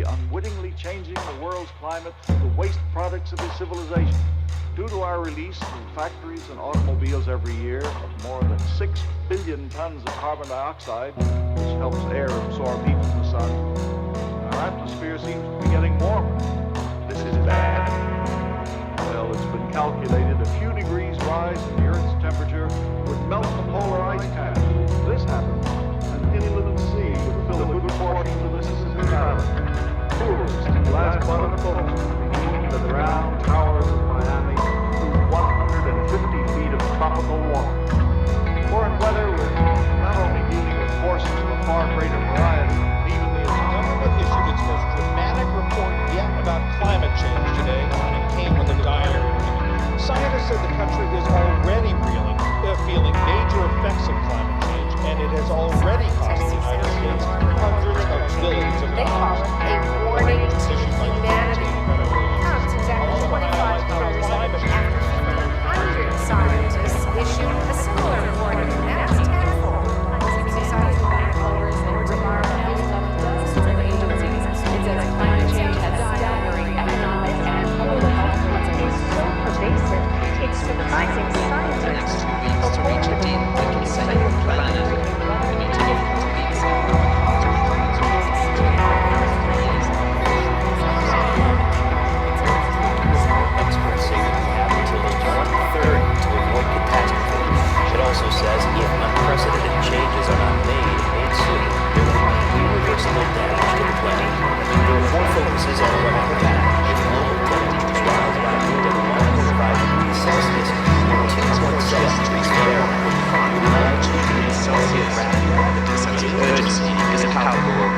unwittingly changing the world's climate through the waste products of his civilization. Due to our release from factories and automobiles every year of more than 6 billion tons of carbon dioxide, which helps air absorb heat from the sun, our atmosphere seems to be getting warmer. This is bad. Well, it's been calculated a few degrees rise in the Earth's temperature would melt the polar ice cap. If this happened, an inland sea would fill a good portion of the Mississippi Valley. Tourists in glass bottom boats would be moving to the round towers of Miami through 150 feet of tropical water. Foreign weather, we're not only dealing with forces of a far greater variety, even the government issued its most dramatic report yet about climate change today, and it came with a dire warning. Scientists said the country is already feeling major effects of climate change, and it has already cost the United States hundreds of billions of dollars. They call it a warning to humanity. Comes exactly 25 years after 1,500 scientists issued a similar warning. That's tenfold. Society planners and environmental agencies. It says climate change has staggering economic and public health consequences so pervasive, it's surprising scientists to reach a deal that can save the planet. We need to give 2 weeks. Experts say that we have until 1/3 to avoid catastrophe. It also says if unprecedented changes are not made soon, there will be irreversible damage to the planet. There are 4 focuses on what will happen if global temperature rises by more than 1.5 degrees Celsius or 2.7 degrees Fahrenheit. 9 degrees Celsius. The sense of urgency is palpable.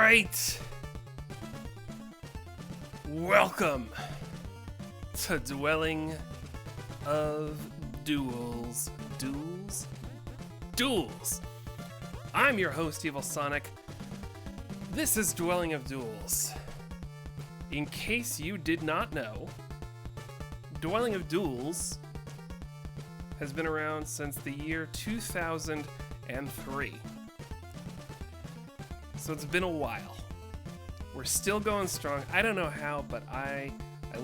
right. Welcome to Dwelling of Duels. Duels. I'm your host, Evil Sonic. This is Dwelling of Duels. In case you did not know, Dwelling of Duels has been around since the year 2003. So it's been a while. We're still going strong. I don't know how, but I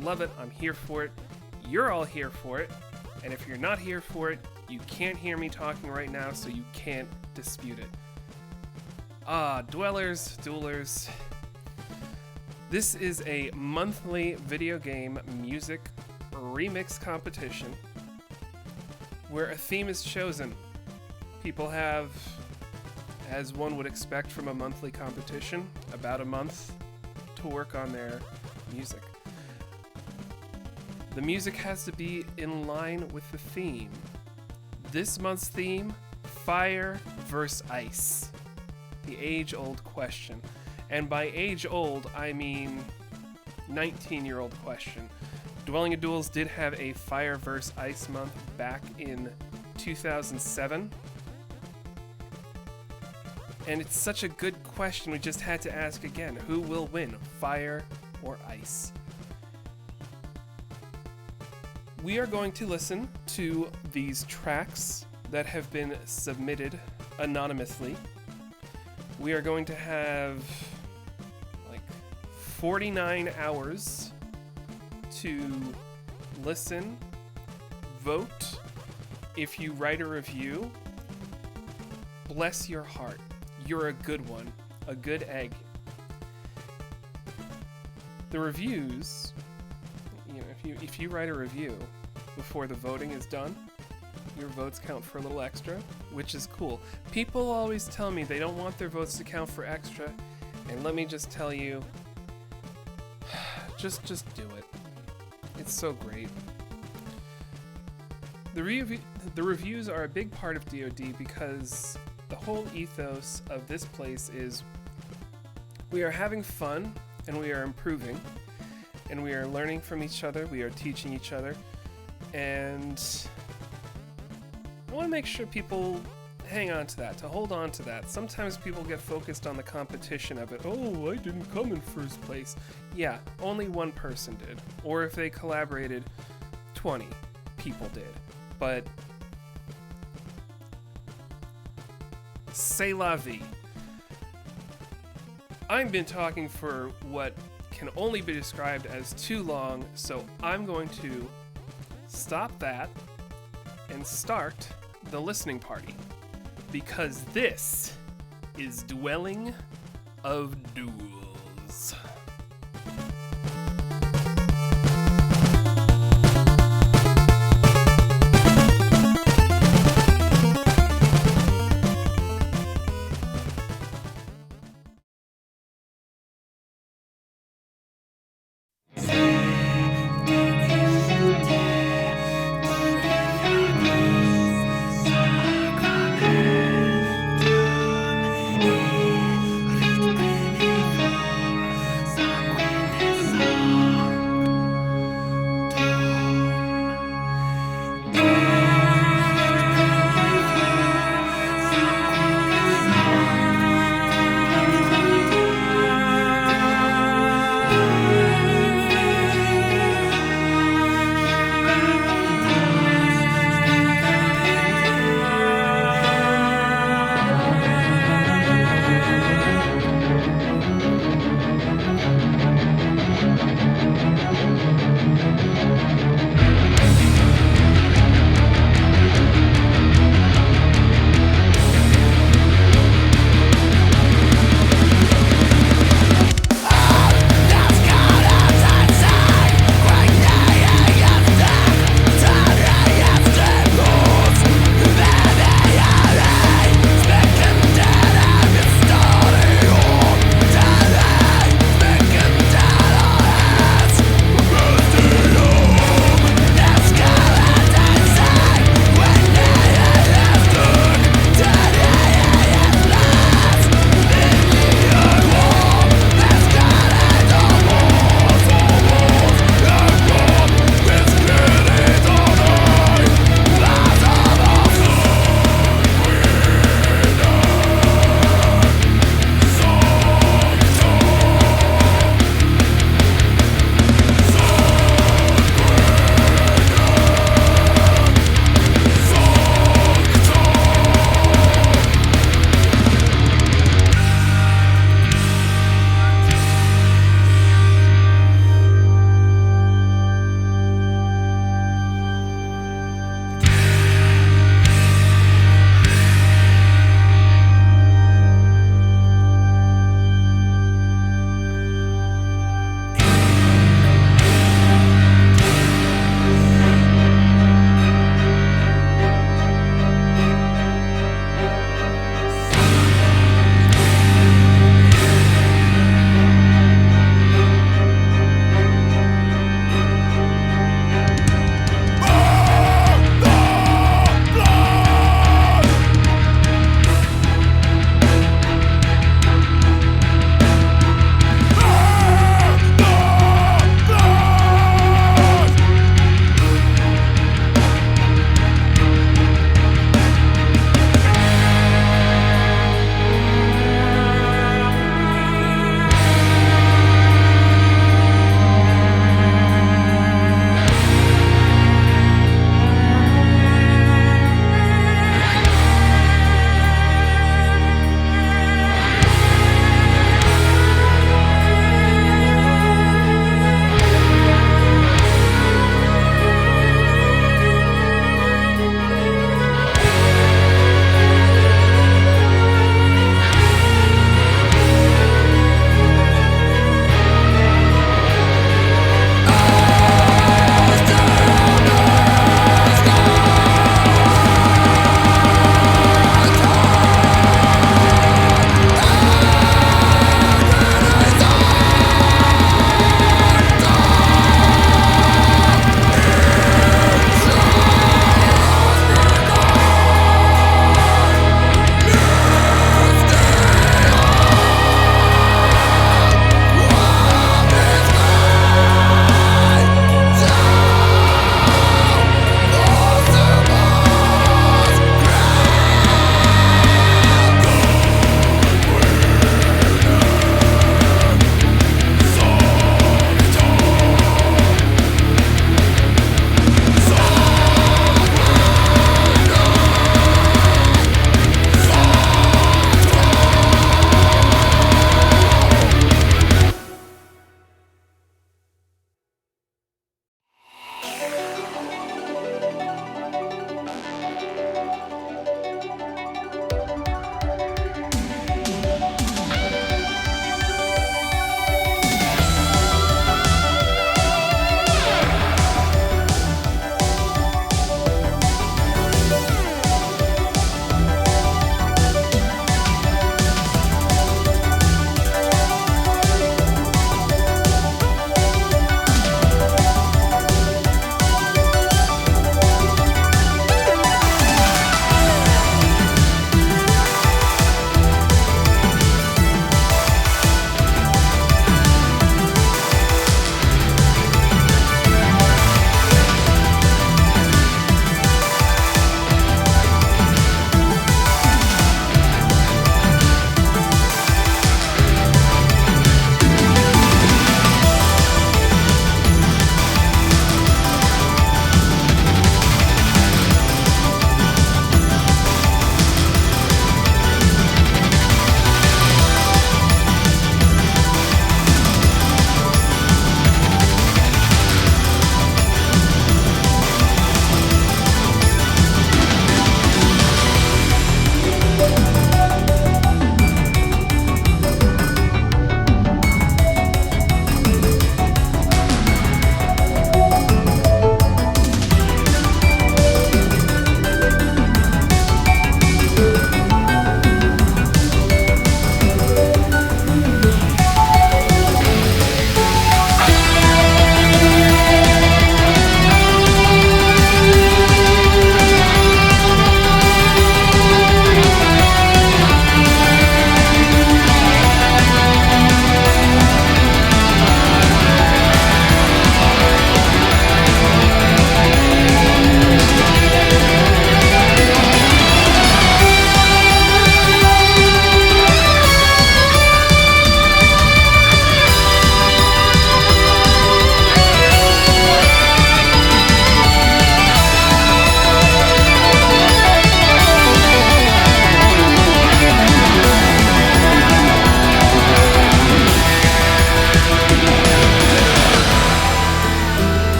love it. I'm here for it. You're all here for it. And if you're not here for it, you can't hear me talking right now, so you can't dispute it. Dwellers, Duelers. This is a monthly video game music remix competition where a theme is chosen. People have, as one would expect from a monthly competition, about a month to work on their music. The music has to be in line with the theme. This month's theme, Fire vs. Ice. The age-old question. And by age-old, I mean 19-year-old question. Dwelling of Duels did have a Fire vs. Ice month back in 2007. And it's such a good question, we just had to ask again. Who will win, fire or ice? We are going to listen to these tracks that have been submitted anonymously. We are going to have like 49 hours to listen, vote. If you write a review, bless your heart. You're a good one, a good egg. The reviews, if you write a review before the voting is done, your votes count for a little extra, which is cool. People always tell me they don't want their votes to count for extra, and let me just tell you, just do it. It's so great. The reviews are a big part of DoD because the whole ethos of this place is we are having fun and we are improving and we are learning from each other, we are teaching each other, and I want to make sure people hang on to that, to hold on to that. Sometimes people get focused on the competition of it. Oh, I didn't come in first place. Yeah, only one person did. Or if they collaborated, 20 people did. But c'est la vie. I've been talking for what can only be described as too long, so I'm going to stop that and start the listening party. Because this is Dwelling of Duels.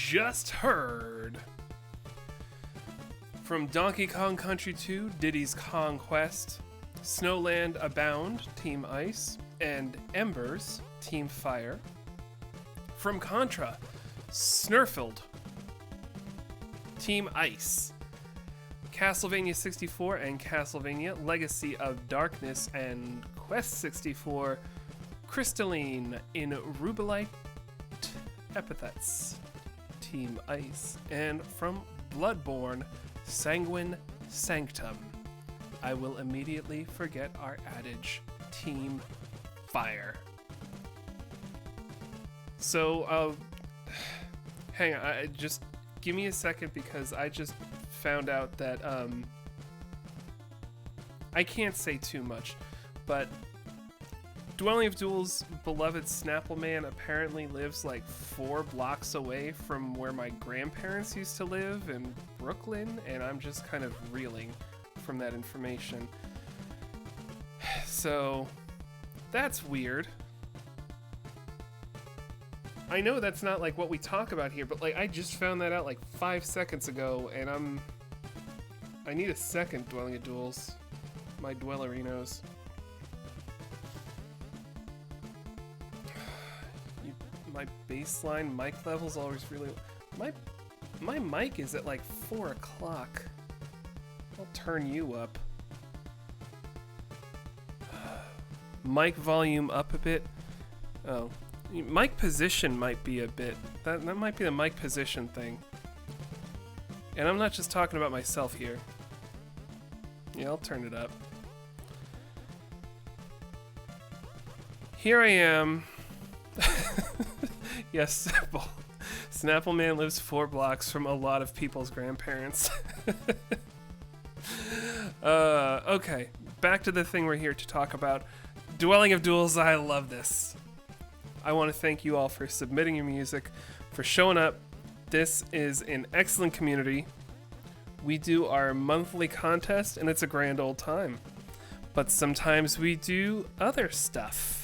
just heard from Donkey Kong Country 2, Diddy's Kong Quest, Snowland Abound, Team Ice, and Embers, Team Fire. From Contra, Snurfield, Team Ice. Castlevania 64 and Castlevania Legacy of Darkness and Quest 64, Crystalline in Rubelite Epithets, Team Ice. And from Bloodborne, Sanguine Sanctum. I will immediately forget our adage, Team Fire. So, hang on, just give me a second because I just found out that, I can't say too much, but Dwelling of Duels' beloved Snapple Man apparently lives like 4 blocks away from where my grandparents used to live in Brooklyn, and I'm just kind of reeling from that information. So, that's weird. I know that's not like what we talk about here, but like I just found that out like 5 seconds ago, and I need a second Dwelling of Duels. My Dwellerinos. My baseline mic level's always really... My mic is at like 4 o'clock. I'll turn you up. Mic volume up a bit. Oh. Mic position might be a bit. That might be the mic position thing. And I'm not just talking about myself here. Yeah, I'll turn it up. Here I am. Yes, simple. Snapple Man lives 4 blocks from a lot of people's grandparents. Okay, back to the thing we're here to talk about. Dwelling of Duels, I love this. I want to thank you all for submitting your music, for showing up. This is an excellent community. We do our monthly contest, and it's a grand old time. But sometimes we do other stuff.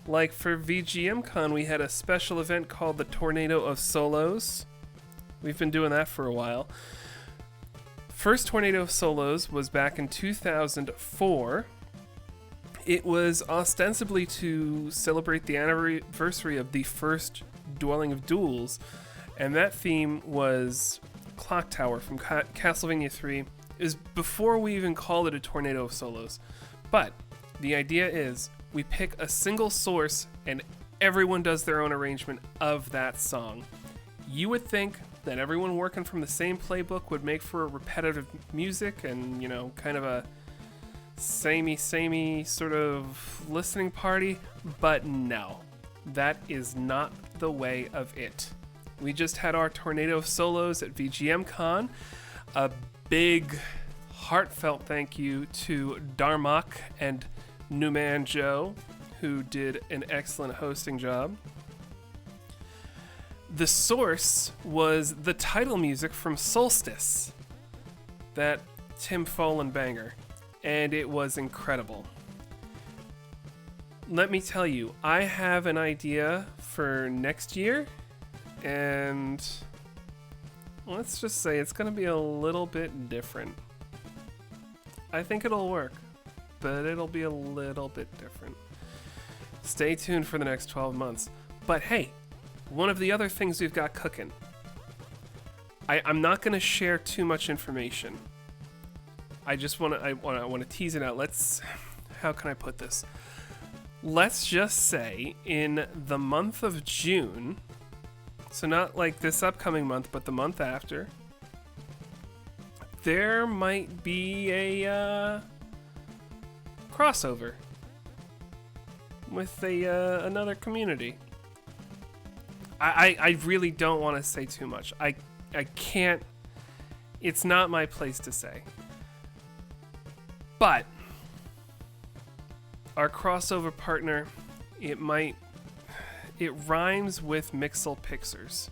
Like for VGMCon, we had a special event called the Tornado of Solos. We've been doing that for a while. First Tornado of Solos was back in 2004. It was ostensibly to celebrate the anniversary of the first Dwelling of Duels, and that theme was Clock Tower from Castlevania 3. It was before we even called it a Tornado of Solos. But the idea is we pick a single source and everyone does their own arrangement of that song. You would think that everyone working from the same playbook would make for a repetitive music and, you know, kind of a samey sort of listening party, but no, that is not the way of it. We just had our Tornado of Solos at VGMCon. A big heartfelt thank you to Darmok and Newman Joe, who did an excellent hosting job. The source was the title music from Solstice, that Tim Follin banger, and it was incredible. Let me tell you, I have an idea for next year, and let's just say it's going to be a little bit different. I think it'll work, but it'll be a little bit different. Stay tuned for the next 12 months. But hey, one of the other things we've got cooking. I'm not going to share too much information. I want to tease it out. How can I put this? Let's just say in the month of June, so not like this upcoming month, but the month after, there might be a crossover with another community. I really don't want to say too much. I can't. It's not my place to say. But our crossover partner, it rhymes with Mixel Pixers.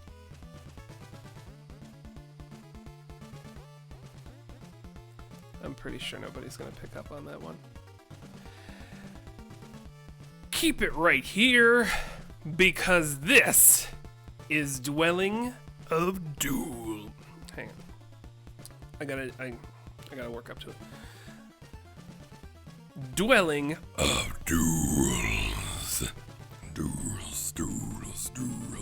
I'm pretty sure nobody's going to pick up on that one. Keep it right here, because this is Dwelling of Duel. Hang on. I gotta work up to it. Dwelling of Duels. Duels, duels, duels.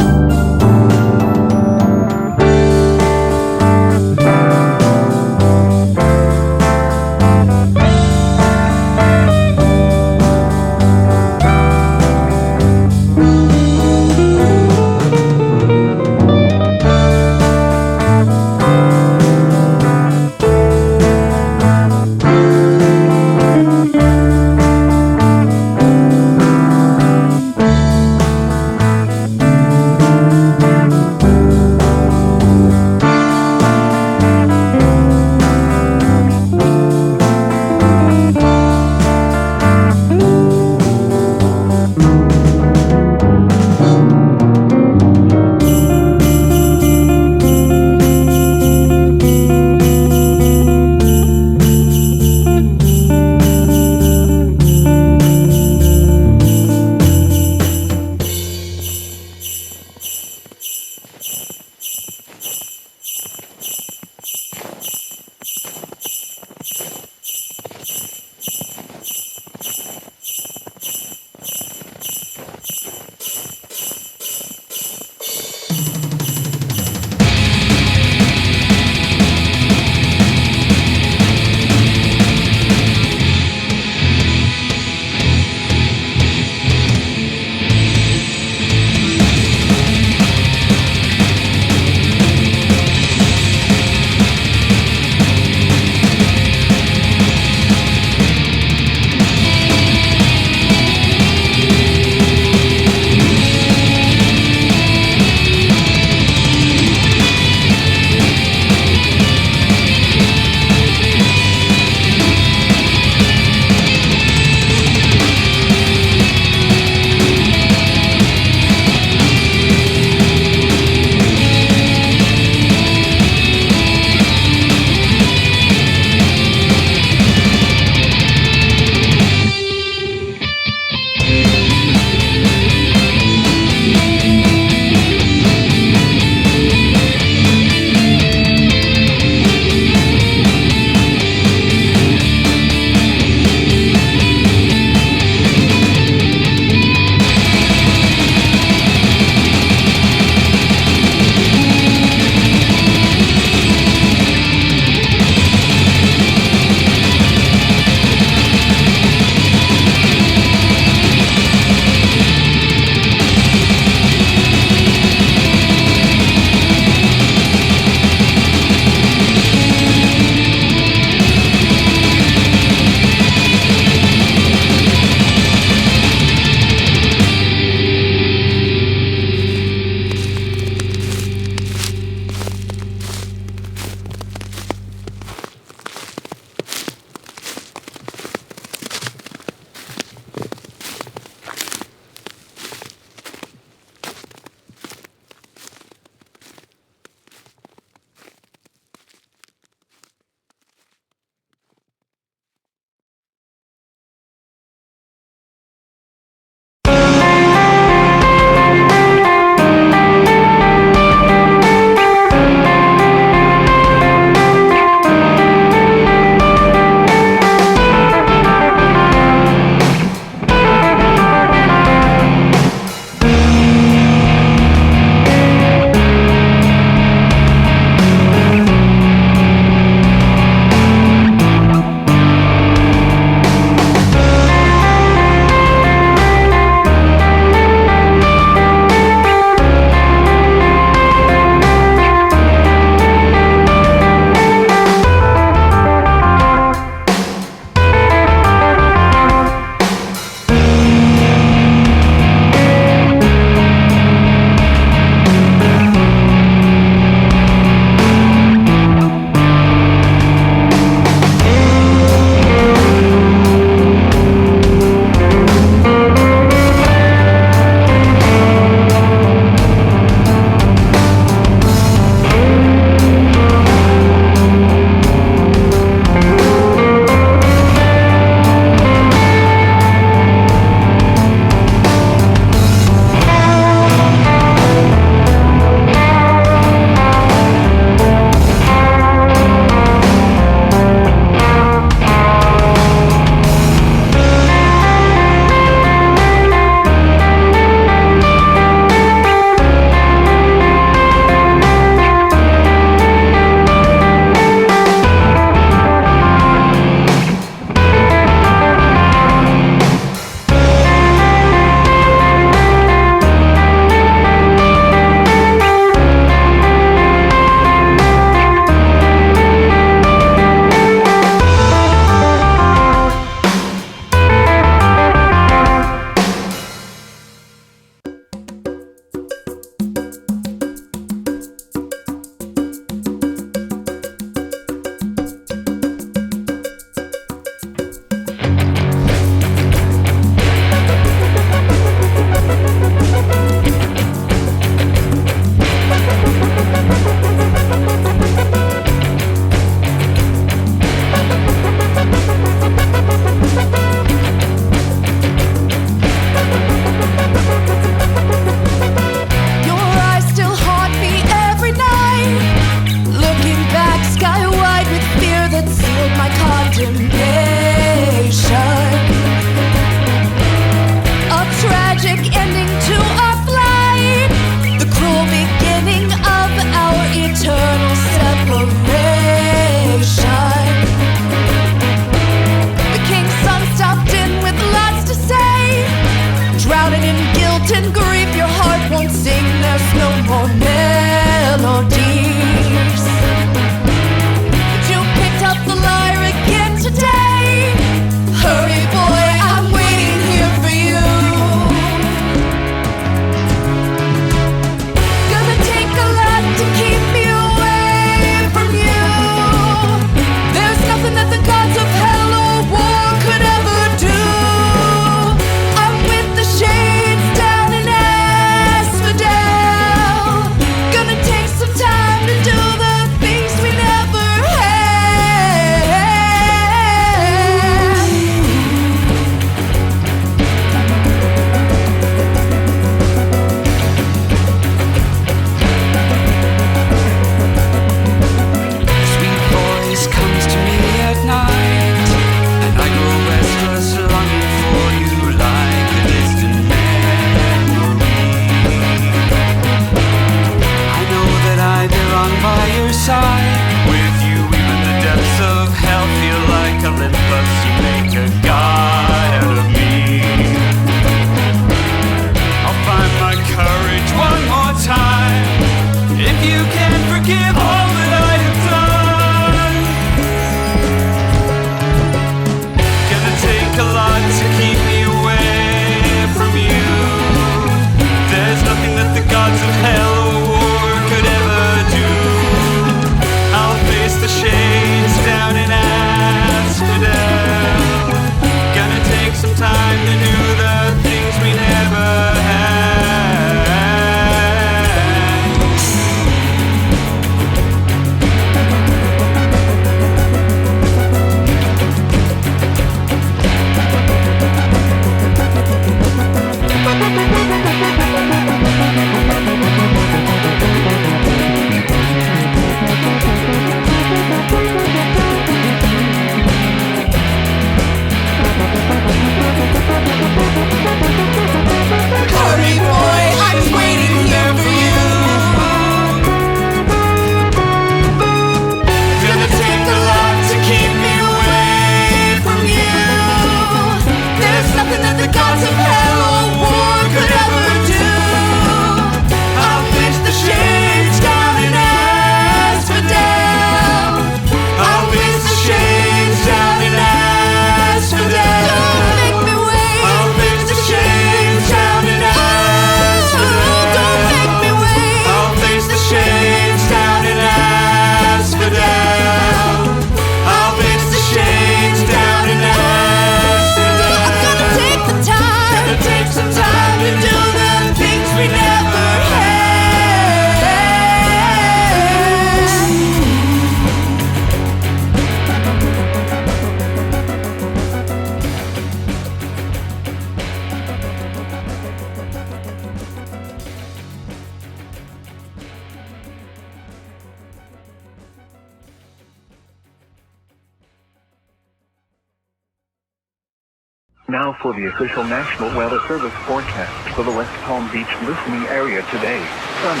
Now for the official National Weather Service forecast for the West Palm Beach listening area today. Sunny.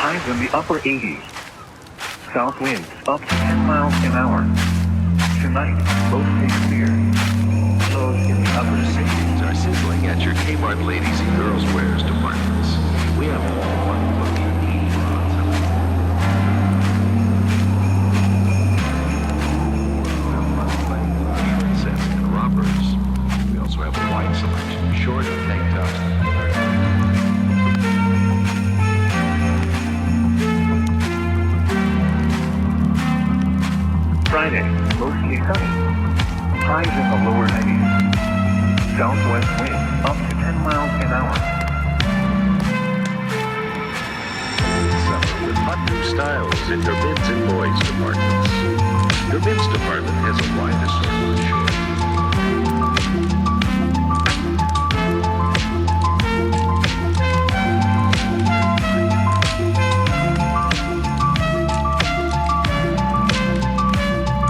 Highs in the upper 80s. South winds up to 10 miles an hour. Tonight, mostly clear. Lows in the upper 60s. Are sizzling at your Kmart ladies and girls wears departments. We have all one look you need. Princess and robbers. We also have a wide selection, short and tank tops. Friday, mostly sunny. Highs in the lower 90s. Southwest winds up to 10 miles an hour. Summer with hot new styles in your men's and boys departments. Your men's department has a wide assortment of shorts.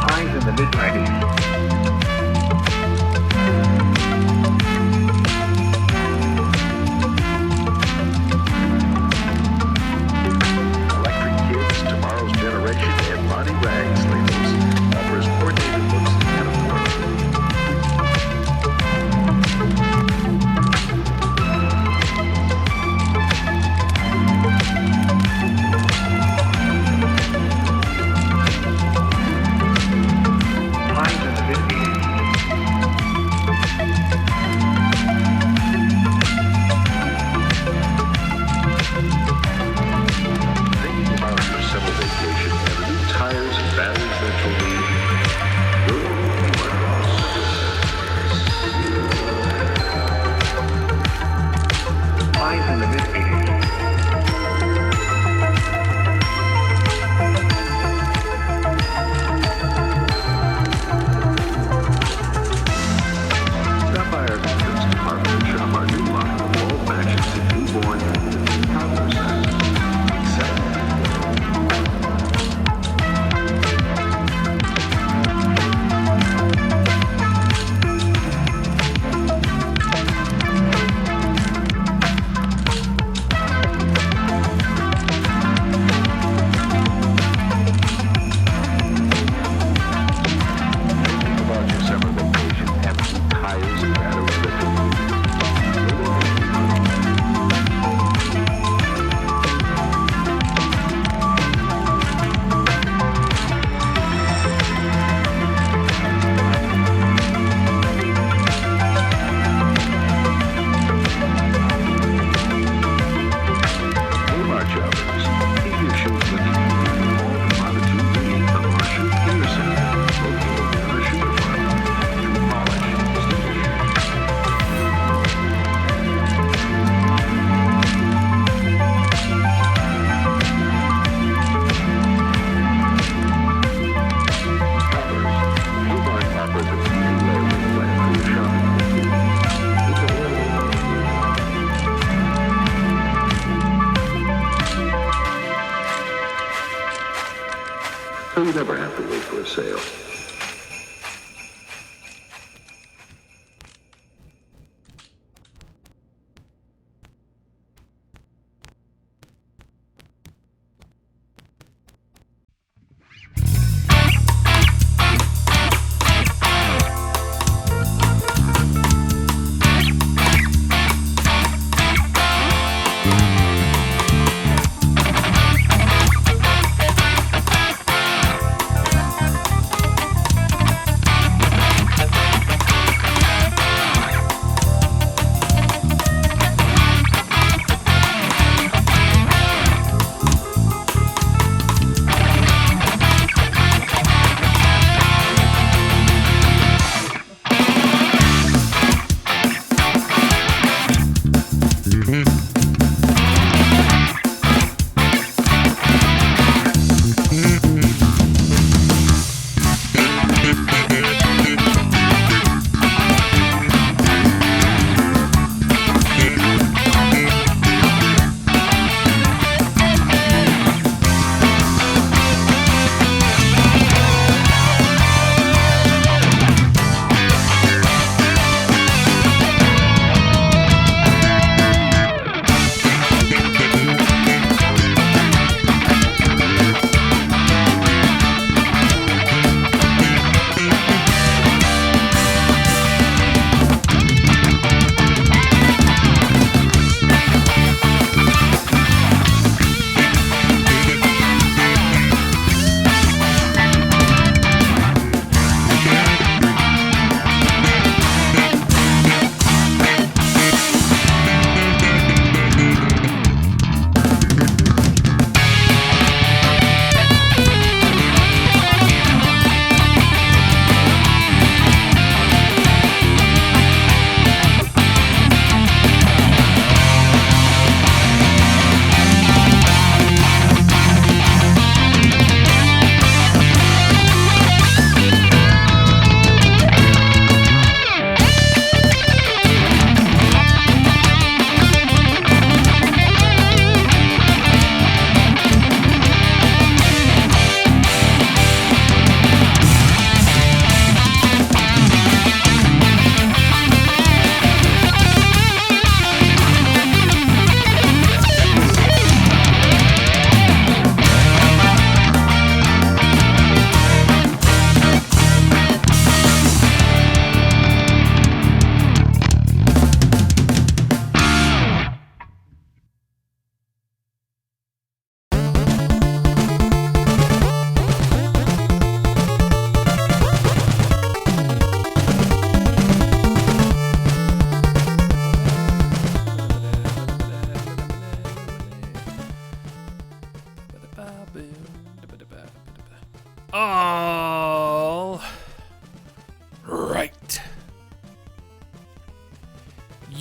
Highs in the mid-90s. Electric Kids, Tomorrow's Generation, and Body Rags labels offers coordinated looks and affordable. Highs in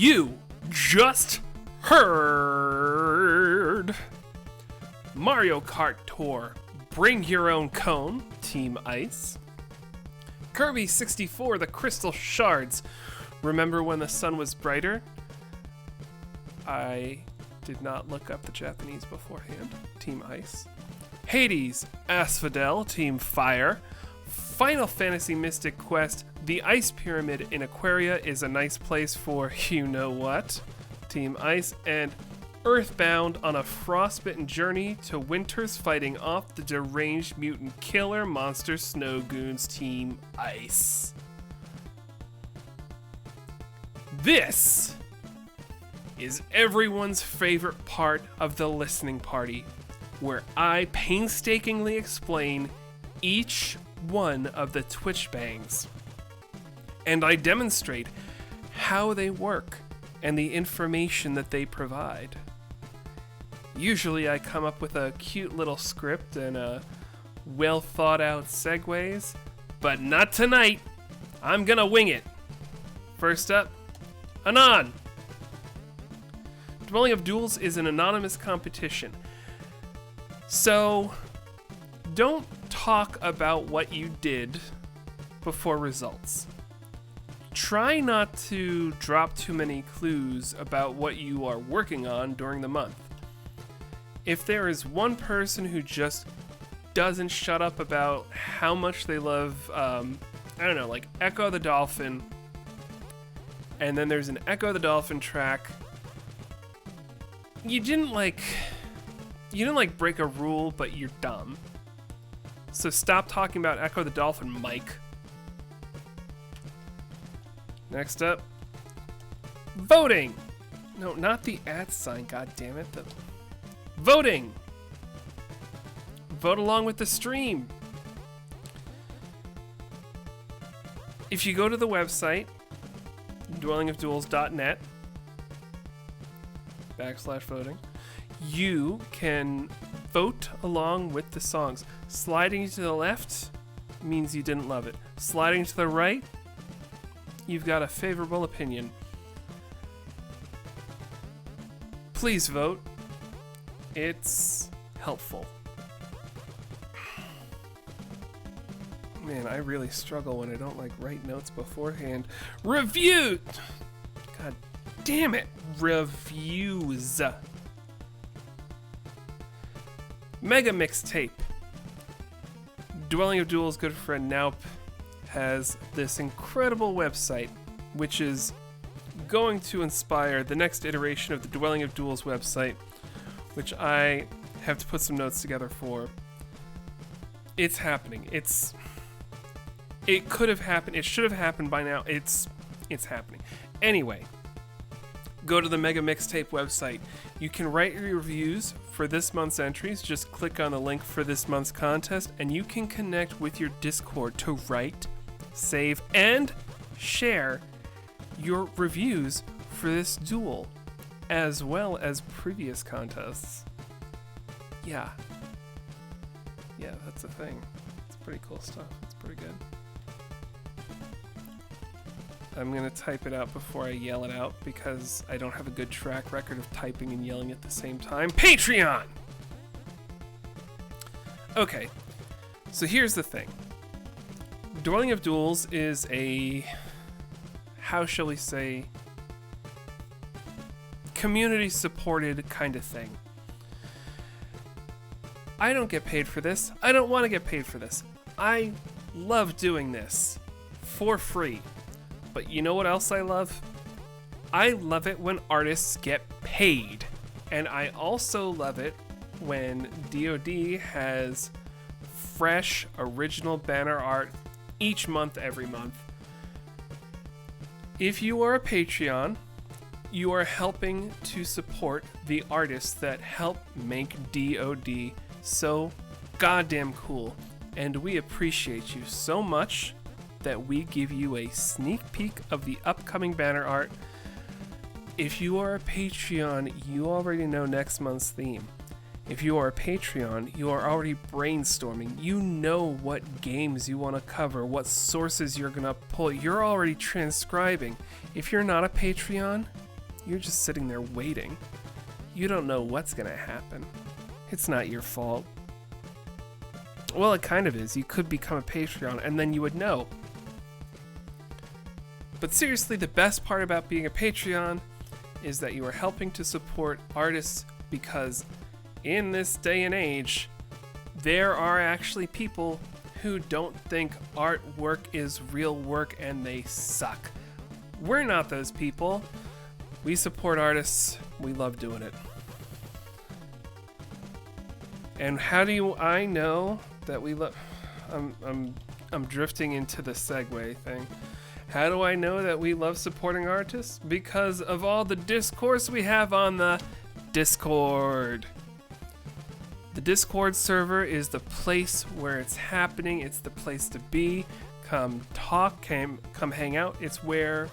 You just heard Mario Kart Tour Bring Your Own Cone, Team Ice. Kirby 64, The Crystal Shards. Remember when the sun was brighter? I did not look up the Japanese beforehand. Team Ice. Hades, Asphodel, Team Fire. Final Fantasy Mystic Quest, The Ice Pyramid in Aquaria is a nice place for you-know-what. Team Ice. And Earthbound on a frostbitten journey to winters fighting off the deranged mutant killer monster snow goons, Team Ice. This is everyone's favorite part of the listening party, where I painstakingly explain each one of the Twitch bangs, and I demonstrate how they work and the information that they provide. Usually I come up with a cute little script and a well thought out segues, but not tonight. I'm gonna wing it. First up, Anon. Dwelling of Duels is an anonymous competition. So, don't talk about what you did before results. Try not to drop too many clues about what you are working on during the month. If there is one person who just doesn't shut up about how much they love, like Echo the Dolphin, and then there's an Echo the Dolphin track, you didn't break a rule, but you're dumb. So stop talking about Echo the Dolphin, Mike. Next up, voting. No, not the @ god damn it. The voting. Vote along with the stream. If you go to the website, dwellingofduels.net /voting, you can vote along with the songs. Sliding to the left means you didn't love it. Sliding to the right, you've got a favorable opinion. Please vote. It's helpful. Man, I really struggle when I don't write notes beforehand. Review! God damn it. Reviews. Mega Mixtape. Dwelling of Duels' good friend Naup has this incredible website, which is going to inspire the next iteration of the Dwelling of Duels website, which I have to put some notes together for. It's happening. It could have happened. It should have happened by now. It's happening. Anyway, go to the Mega Mixtape website. You can write your reviews for this month's entries. Just click on the link for this month's contest, and you can connect with your Discord to write, save, and share your reviews for this duel, as well as previous contests. Yeah, that's a thing. It's pretty cool stuff. It's pretty good. I'm gonna type it out before I yell it out because I don't have a good track record of typing and yelling at the same time. Patreon! Okay, so here's the thing. Dwelling of Duels is a, how shall we say, community-supported kind of thing. I don't get paid for this. I don't want to get paid for this. I love doing this for free. But you know what else I love? I love it when artists get paid. And I also love it when DoD has fresh, original banner art each month, every month. If you are a Patreon, you are helping to support the artists that help make DoD so goddamn cool. And we appreciate you so much that we give you a sneak peek of the upcoming banner art. If you are a Patreon, you already know next month's theme. If you are a Patreon, you are already brainstorming. You know what games you want to cover, what sources you're going to pull. You're already transcribing. If you're not a Patreon, You're just sitting there waiting. You don't know what's gonna happen. It's not your fault. Well, it kind of is. You could become a Patreon and then you would know. But seriously, the best part about being a Patreon is that you are helping to support artists, because in this day and age, there are actually people who don't think artwork is real work and they suck. We're not those people. We support artists. We love doing it. And how do I know that we love... I'm drifting into the segue thing. How do I know that we love supporting artists? Because of all the discourse we have on the Discord. The Discord server is the place where it's happening. It's the place to be. Come talk, come hang out. It's where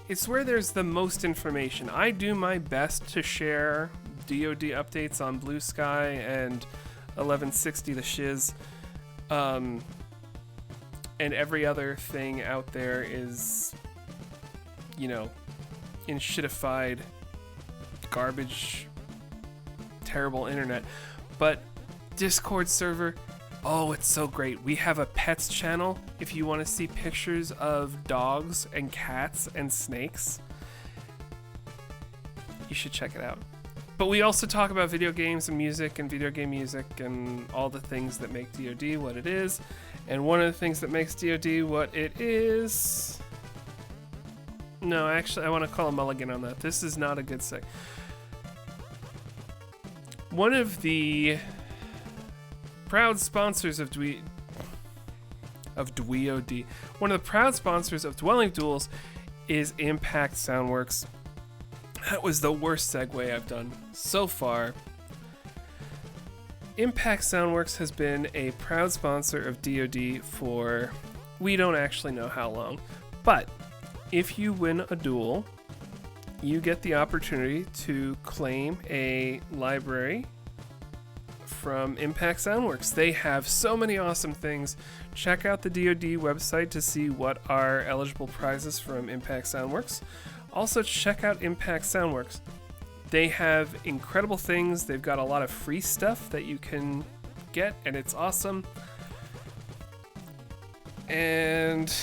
there's the most information. I do my best to share DoD updates on Blue Sky and 1160 the shiz. And every other thing out there is, you know, in shitified garbage, terrible internet. But Discord server, oh, it's so great. We have a pets channel if you want to see pictures of dogs and cats and snakes. You should check it out. But we also talk about video games and music and video game music and all the things that make DoD what it is. And one of the things that makes DoD what it is... No, actually, I want to call a mulligan on that. This is not a good seg. One of the proud sponsors of DoD, one of the proud sponsors of Dwelling Duels is Impact Soundworks. That was the worst segue I've done so far. Impact Soundworks has been a proud sponsor of DoD for we don't actually know how long. But if you win a duel, you get the opportunity to claim a library from Impact Soundworks. They have so many awesome things. Check out the DoD website to see what are eligible prizes from Impact Soundworks. Also, check out Impact Soundworks. They have incredible things. They've got a lot of free stuff that you can get, and it's awesome. And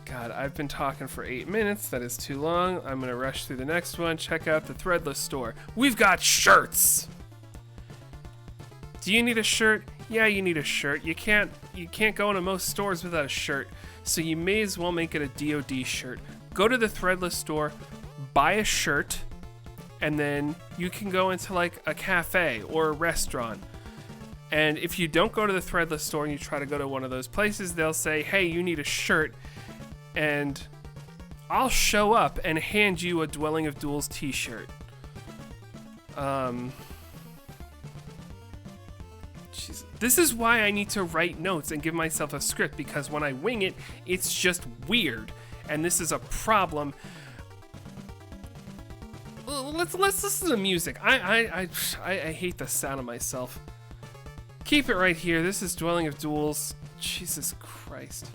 God, I've been talking for 8 minutes. That is too long. I'm gonna rush through the next one. Check out the Threadless store. We've got shirts. Do you need a shirt? Yeah, you need a shirt. You can't go into most stores without a shirt. So you may as well make it a DoD shirt. Go to the Threadless store, buy a shirt, and then you can go into like a cafe or a restaurant. And if you don't go to the Threadless store and you try to go to one of those places, they'll say, hey, you need a shirt. And I'll show up and hand you a Dwelling of Duels t-shirt. This is why I need to write notes and give myself a script, because when I wing it, it's just weird. And this is a problem. Let's listen to music. I hate the sound of myself. Keep it right here. This is Dwelling of Duels. Jesus Christ.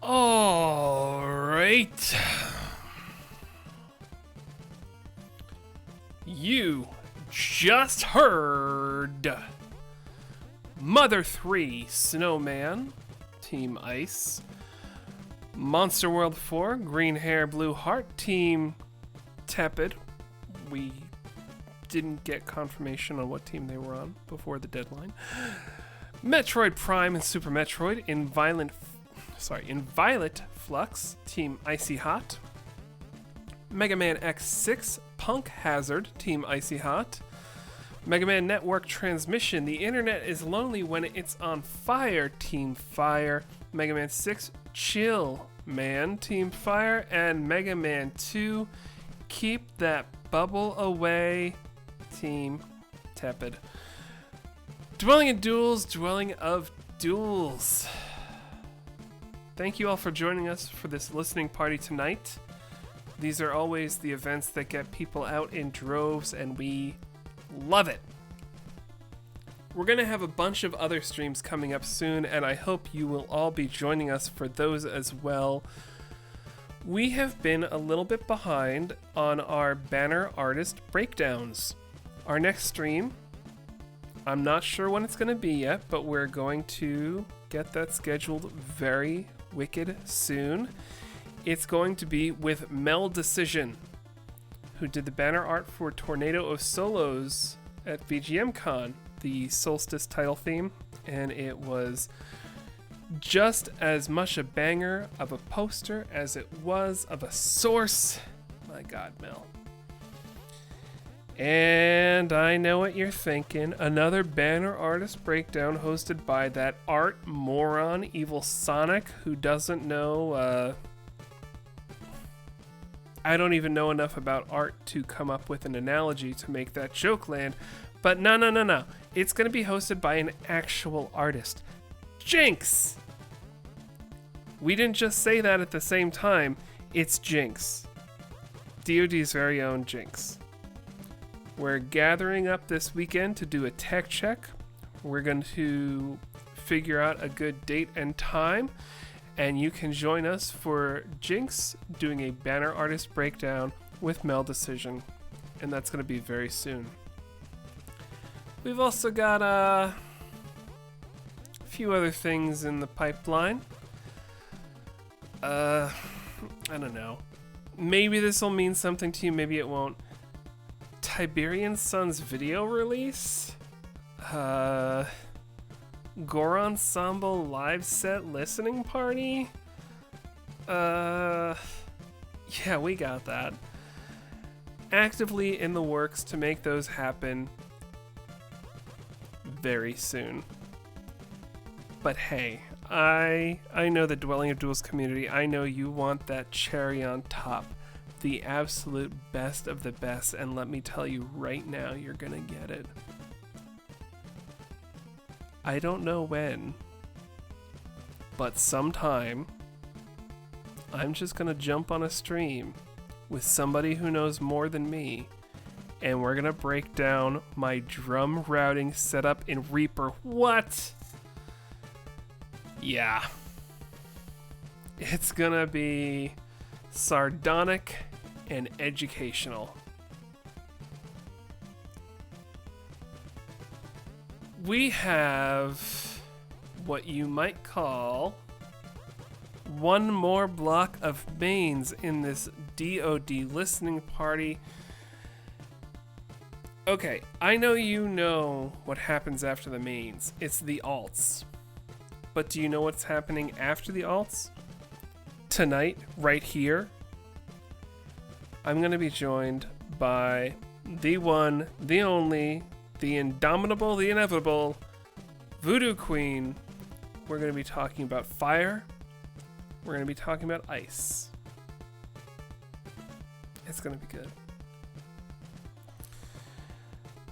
All right. You just heard Mother 3 Snowman, Team Ice. Monster World 4, Green Hair, Blue Heart, Team Tepid. We didn't get confirmation on what team they were on before the deadline. Metroid Prime and Super Metroid in Violet Flux, Team Icy Hot. Mega Man X6, Punk Hazard, Team Icy Hot. Mega Man Network Transmission, the internet is lonely when it's on fire, Team Fire. Mega Man 6, Chill Man, Team Fire. And Mega Man 2, Keep That Bubble Away, Team Tepid. Dwelling in Duels, Dwelling of Duels. Thank you all for joining us for this listening party tonight. These are always the events that get people out in droves, and we love it. We're going to have a bunch of other streams coming up soon, and I hope you will all be joining us for those as well. We have been a little bit behind on our banner artist breakdowns. Our next stream, I'm not sure when it's going to be yet, but we're going to get that scheduled very wicked soon. It's going to be with Mel Decision, who did the banner art for Tornado of Solos at VGM Con, the Solstice title theme, and it was just as much a banger of a poster as it was of a source. My God, Mel. And I know what you're thinking. Another banner artist breakdown hosted by that art moron, Evil Sonic, who doesn't know, I don't even know enough about art to come up with an analogy to make that joke land. But no. It's going to be hosted by an actual artist. Jinx! We didn't just say that at the same time. It's Jinx. DoD's very own Jinx. We're gathering up this weekend to do a tech check. We're going to figure out a good date and time, and you can join us for Jinx doing a banner artist breakdown with Mel Decision, and that's going to be very soon. We've also got a few other things in the pipeline. I don't know. Maybe this will mean something to you, maybe it won't. Tiberian Sun's video release? Gore Ensemble live set listening party? Yeah, we got that. Actively in the works to make those happen very soon. But hey, I know the Dwelling of Duels community. I know you want that cherry on top, the absolute best of the best, and let me tell you right now, you're gonna get it. I don't know when, but sometime I'm just gonna jump on a stream with somebody who knows more than me, and we're gonna break down my drum routing setup in Reaper. What? Yeah. It's gonna be sardonic and educational. We have what you might call one more block of mains in this DoD listening party. Okay, I know you know what happens after the mains. It's the alts. But do you know what's happening after the alts? Tonight, right here, I'm going to be joined by the one, the only, the indomitable, the inevitable Voodoo Queen. We're going to be talking about fire. We're going to be talking about ice. It's going to be good.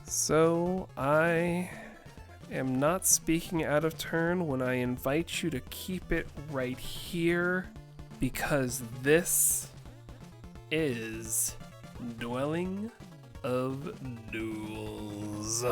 So, I am not speaking out of turn when I invite you to keep it right here, because this is Dwelling of Duels.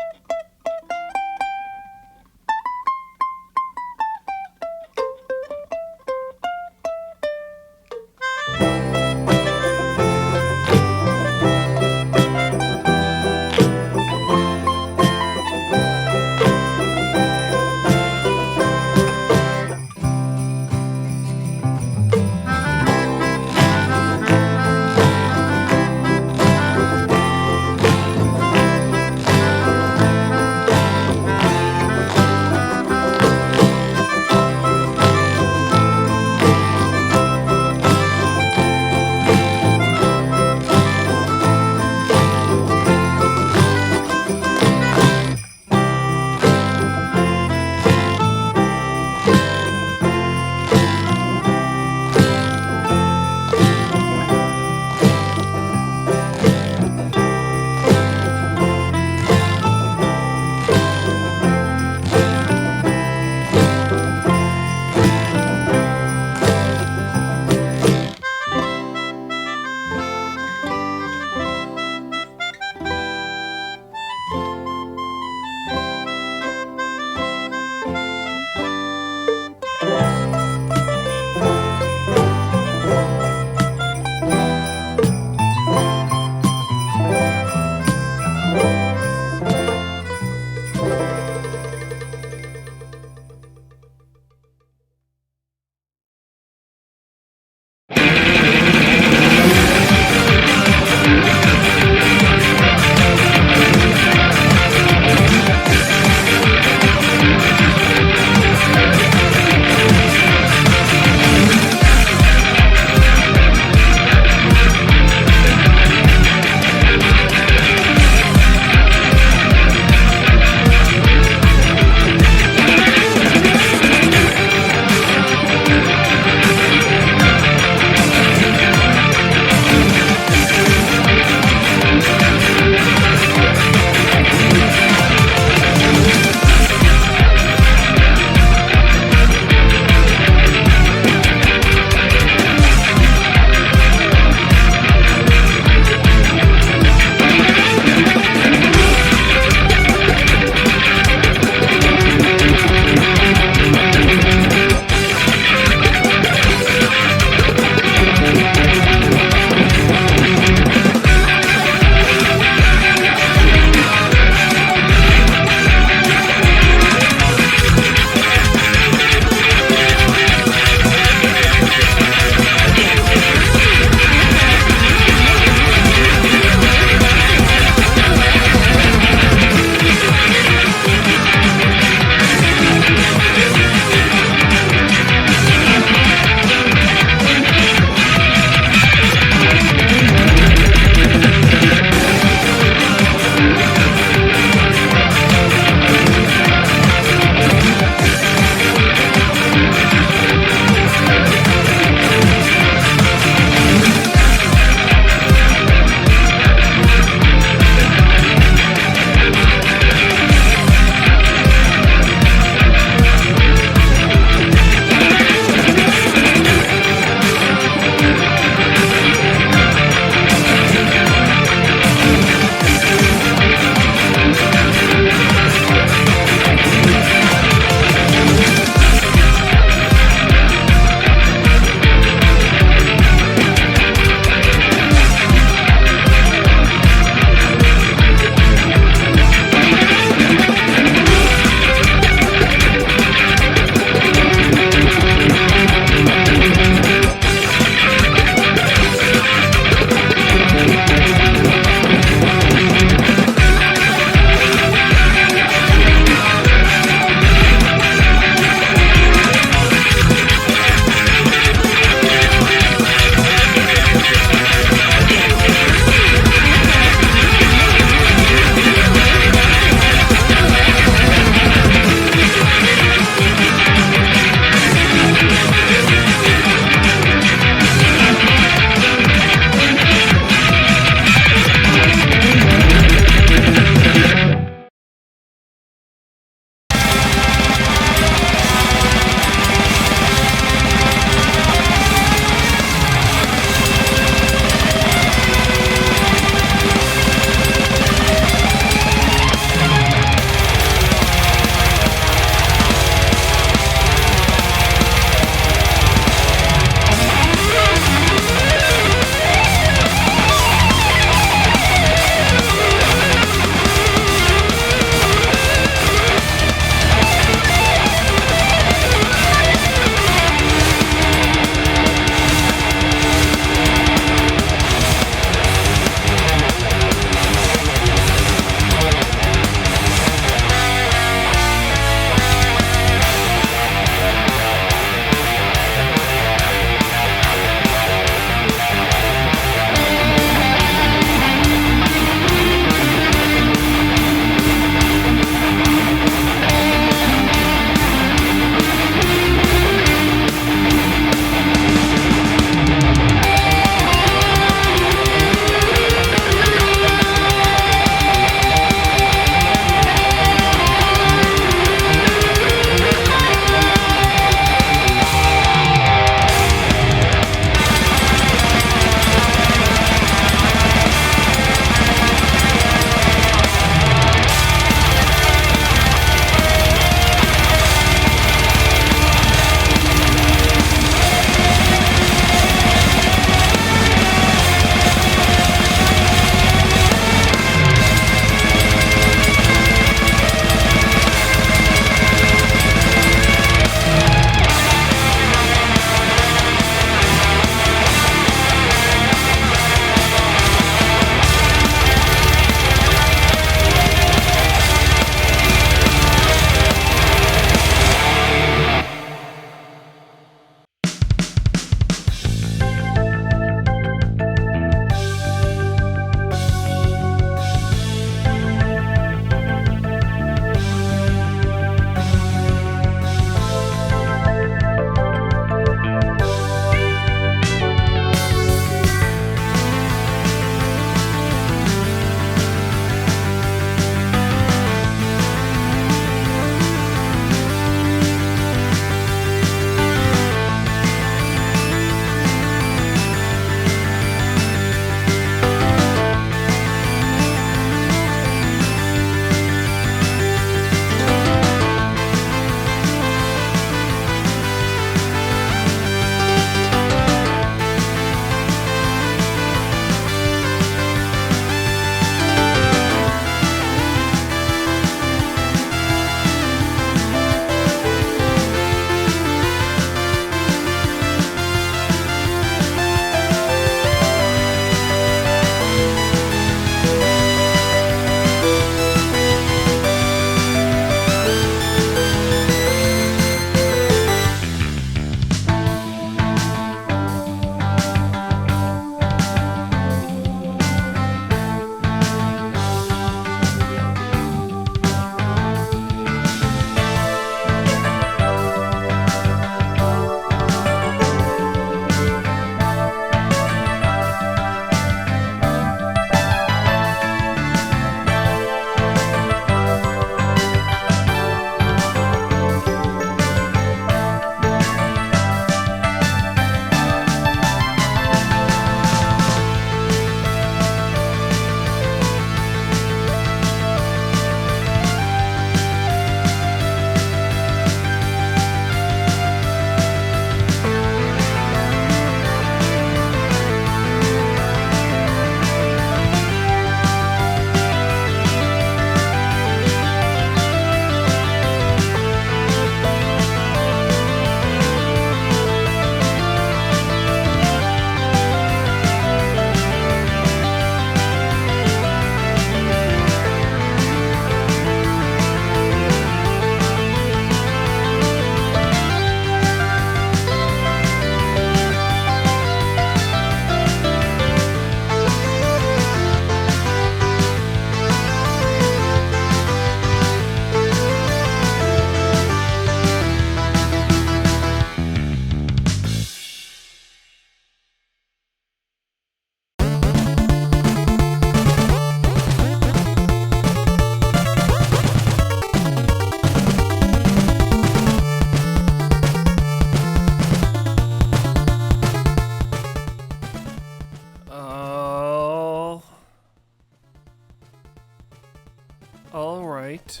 Alright.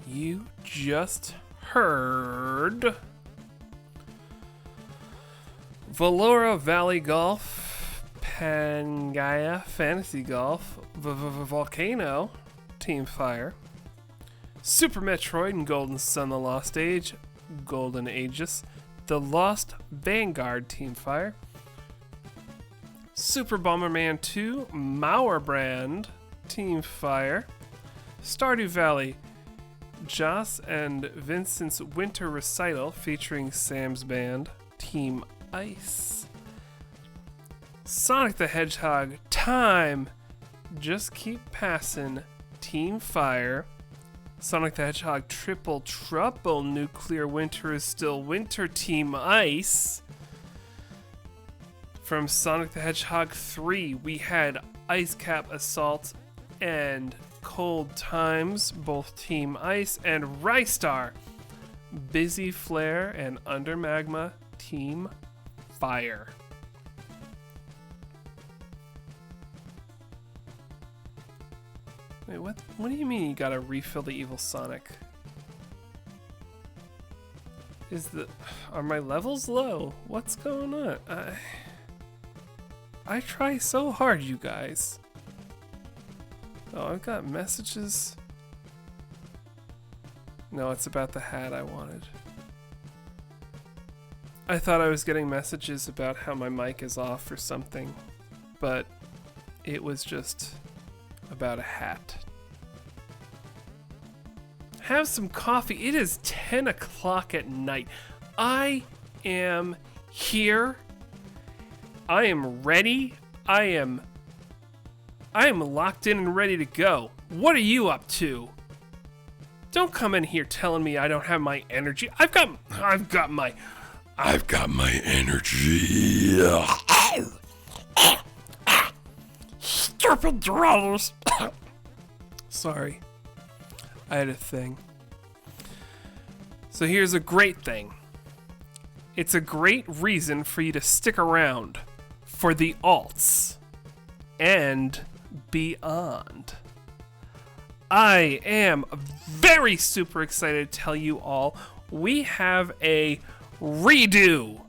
You just heard Valora Valley Golf, Pangaea Fantasy Golf, Volcano, Team Fire, Super Metroid and Golden Sun The Lost Age, Golden Aegis, The Lost Vanguard, Team Fire, Super Bomberman 2, Mauerbrand, Team Fire, Stardew Valley, Joss and Vincent's Winter Recital featuring Sam's Band, Team Ice, Sonic the Hedgehog, Time, Just Keep Passing, Team Fire, Sonic the Hedgehog Triple Trouble, Nuclear Winter is Still Winter, Team Ice. From Sonic the Hedgehog 3, we had Ice Cap Assault and Cold Times, both Team Ice, and Rystar, Busy Flare and Under Magma, Team Fire. Wait, what do you mean you gotta refill the evil Sonic? Are my levels low? What's going on? I try so hard, you guys. Oh, I've got messages. No, it's about the hat I wanted. I thought I was getting messages about how my mic is off or something, but it was just about a hat. Have some coffee. It is 10 o'clock at night. I am here. I am ready. I am locked in and ready to go. What are you up to? Don't come in here telling me I don't have my energy. I've got my energy. Stupid dwellers. Sorry. I had a thing. So here's a great thing. It's a great reason for you to stick around for the alts and beyond. I am very super excited to tell you all we have a redo.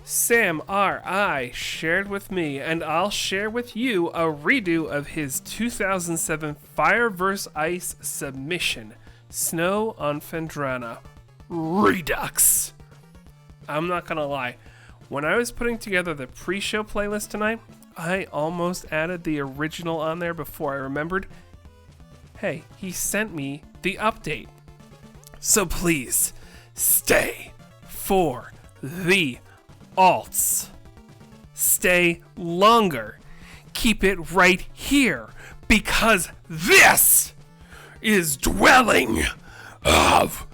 Sam R.I. shared with me, and I'll share with you, a redo of his 2007 Fire vs. Ice submission, Snow on Phendrana Redux. I'm not gonna lie, when I was putting together the pre-show playlist tonight, I almost added the original on there before I remembered. Hey, he sent me the update. So please, stay for the alts. Stay longer. Keep it right here, because this is Dwelling of...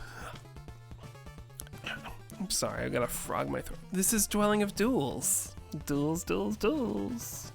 I'm sorry, I got a frog in my throat. This is Dwelling of Duels. Duels, duels, duels.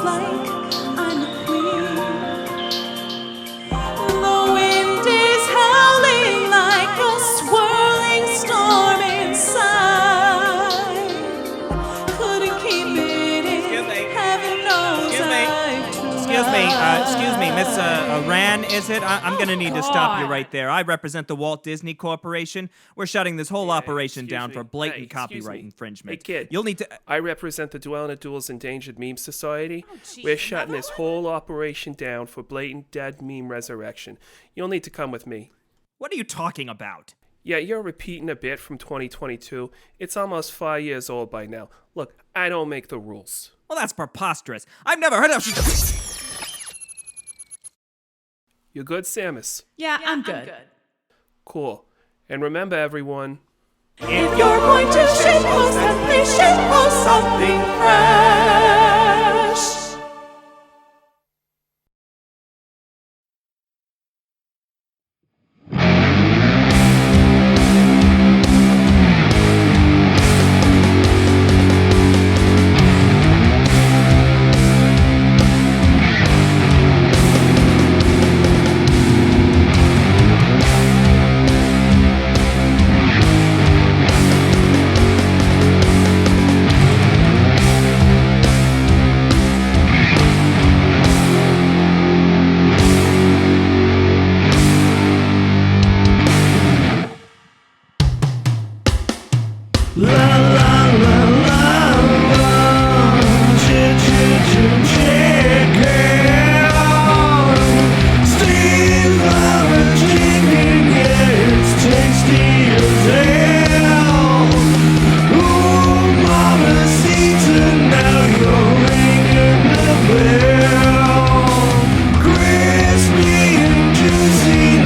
like I'm a queen. The wind is howling like a swirling storm inside. Couldn't keep it in. Heaven knows I've Excuse me, Miss Aran, is it? I'm gonna need to stop you right there. I represent the Walt Disney Corporation. We're shutting this whole operation down for blatant copyright infringement. Hey, kid. You'll need to... I represent the Duels Endangered Meme Society. We're shutting this whole operation down for blatant dead meme resurrection. You'll need to come with me. What are you talking about? Yeah, you're repeating a bit from 2022. It's almost 5 years old by now. Look, I don't make the rules. Well, that's preposterous. I've never heard of... You good, Samus? Yeah, I'm good. Cool. And remember, everyone... If you're going to shitpost, then please shitpost something fresh.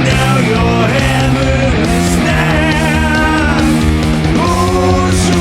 Now you're having a snack. Oh, so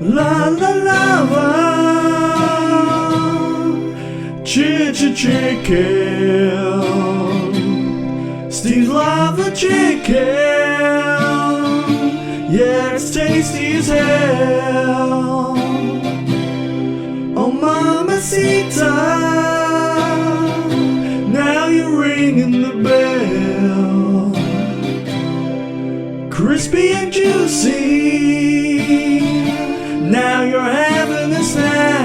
La la lava, chicken. Steve's lava chicken. Yeah, it's tasty as hell. Oh, mamacita, now you're ringing the bell. Crispy and juicy, now you're having a snack.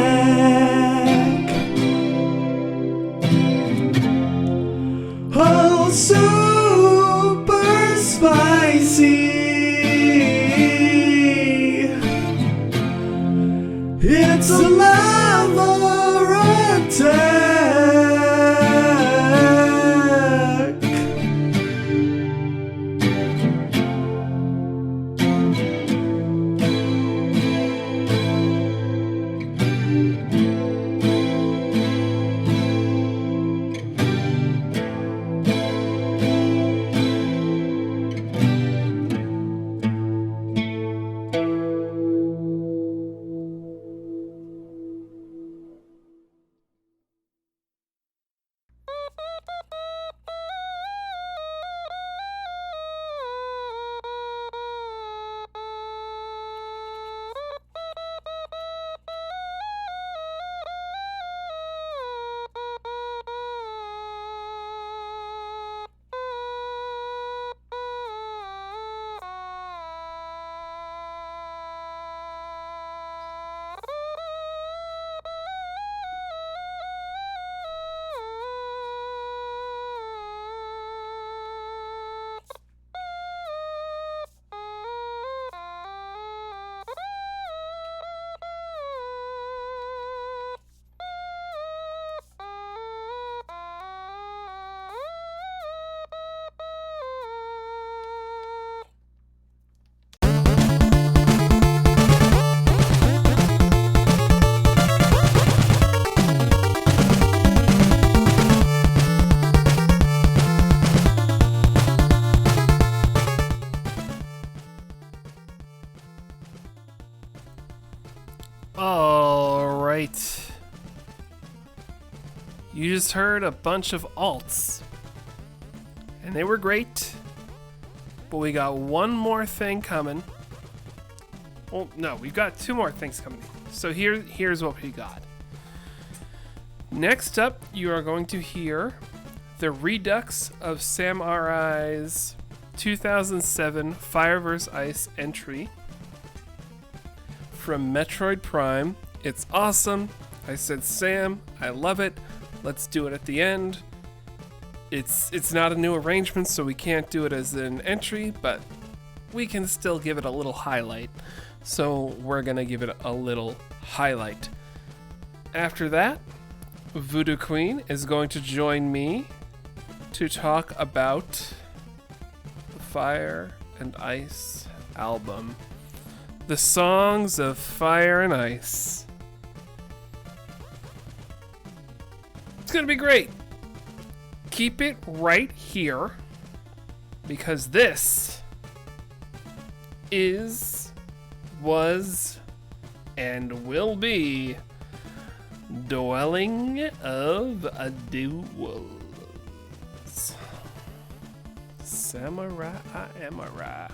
Oh, super spicy. It's a lava attack. All right. You just heard a bunch of alts. And they were great. But we got one more thing coming. Well, no, we've got two more things coming. So here's what we got. Next up, you are going to hear the redux of Samurai's 2007 Fire vs. Ice entry from Metroid Prime. It's awesome. I said, Sam, I love it. Let's do it at the end. It's not a new arrangement, so we can't do it as an entry, but we can still give it a little highlight. So we're gonna give it a little highlight. After that, Voodoo Queen is going to join me to talk about the Fire and Ice album. The songs of Fire and Ice. It's gonna be great. Keep it right here, because this is, was, and will be Dwelling of a Duels. Samurai Amara.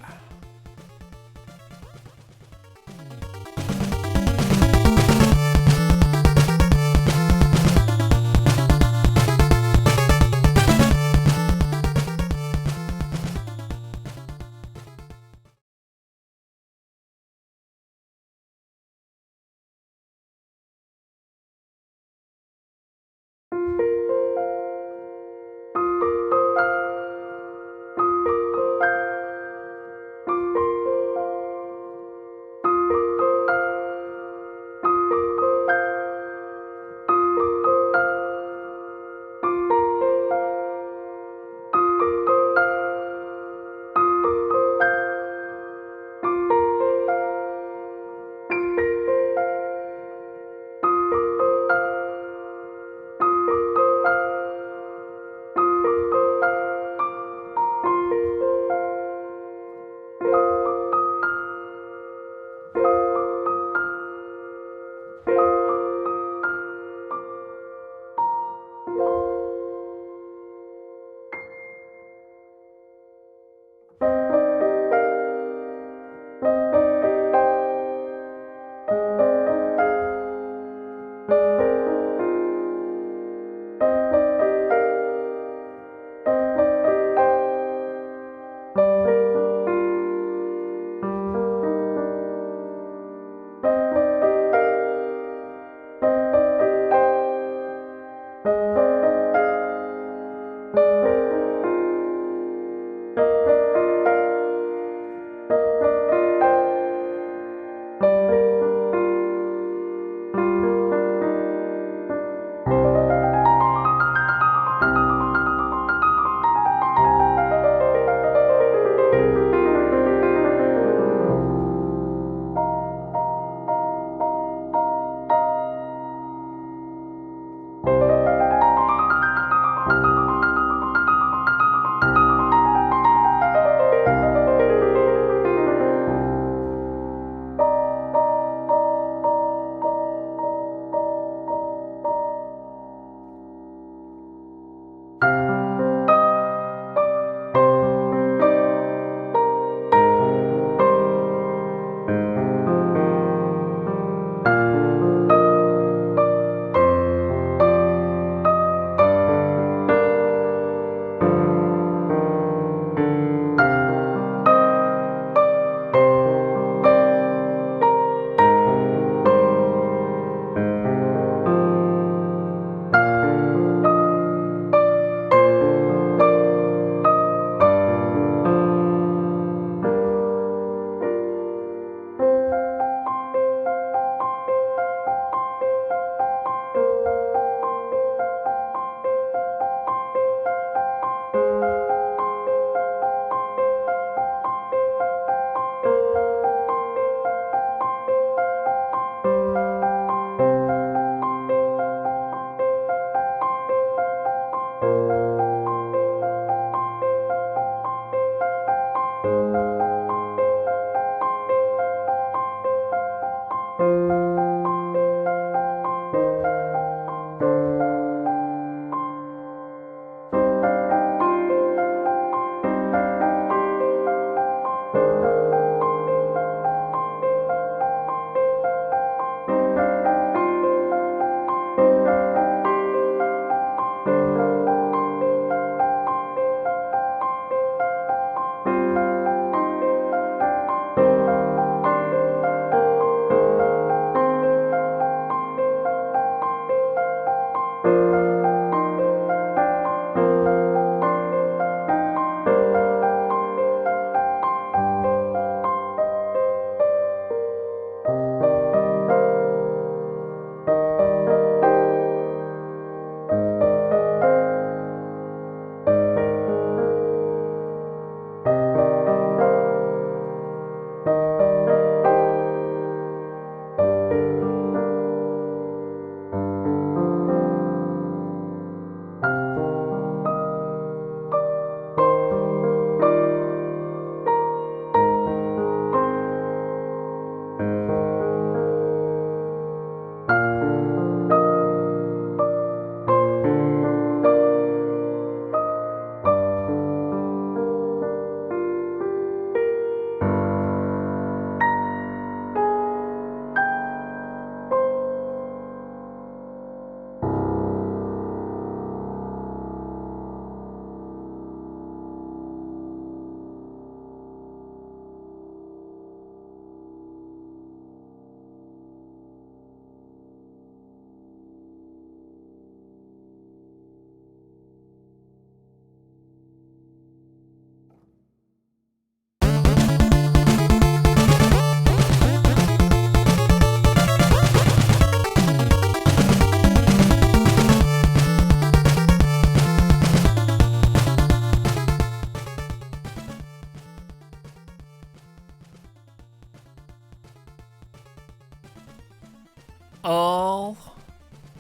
All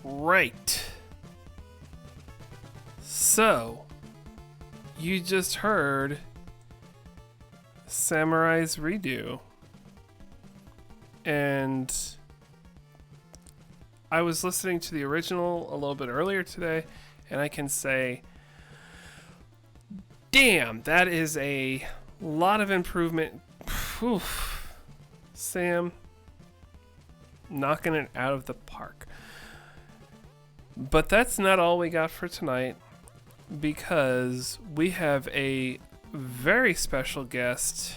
right. So, you just heard Samurai's Redo. And I was listening to the original a little bit earlier today, and I can say, damn, that is a lot of improvement. Whew. Sam, knocking it out of the park. But that's not all we got for tonight, because we have a very special guest,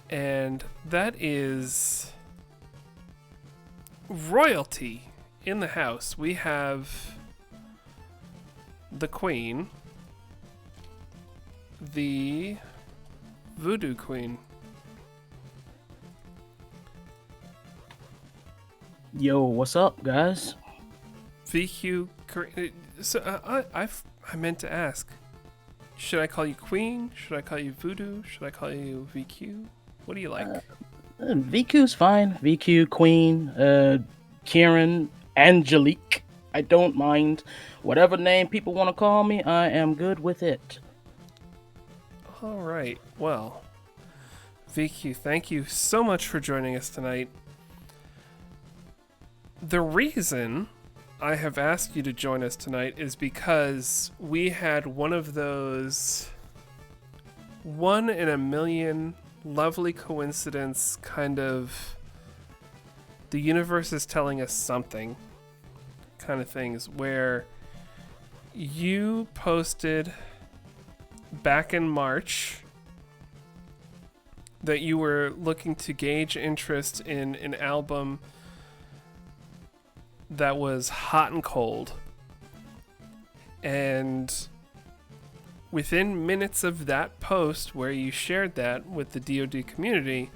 and that is royalty in the house. We have the Queen, the Voodoo Queen. Yo, what's up, guys? VQ. So I meant to ask. Should I call you Queen? Should I call you Voodoo? Should I call you VQ? What do you like? VQ's fine. VQ, Queen, Kieran, Angelique. I don't mind. Whatever name people want to call me, I am good with it. All right. Well, VQ, thank you so much for joining us tonight. The reason I have asked you to join us tonight is because we had one of those 1 in a million lovely coincidence kind of the universe is telling us something kind of things, where you posted back in March that you were looking to gauge interest in an album that was hot and cold. And within minutes of that post where you shared that with the DoD community,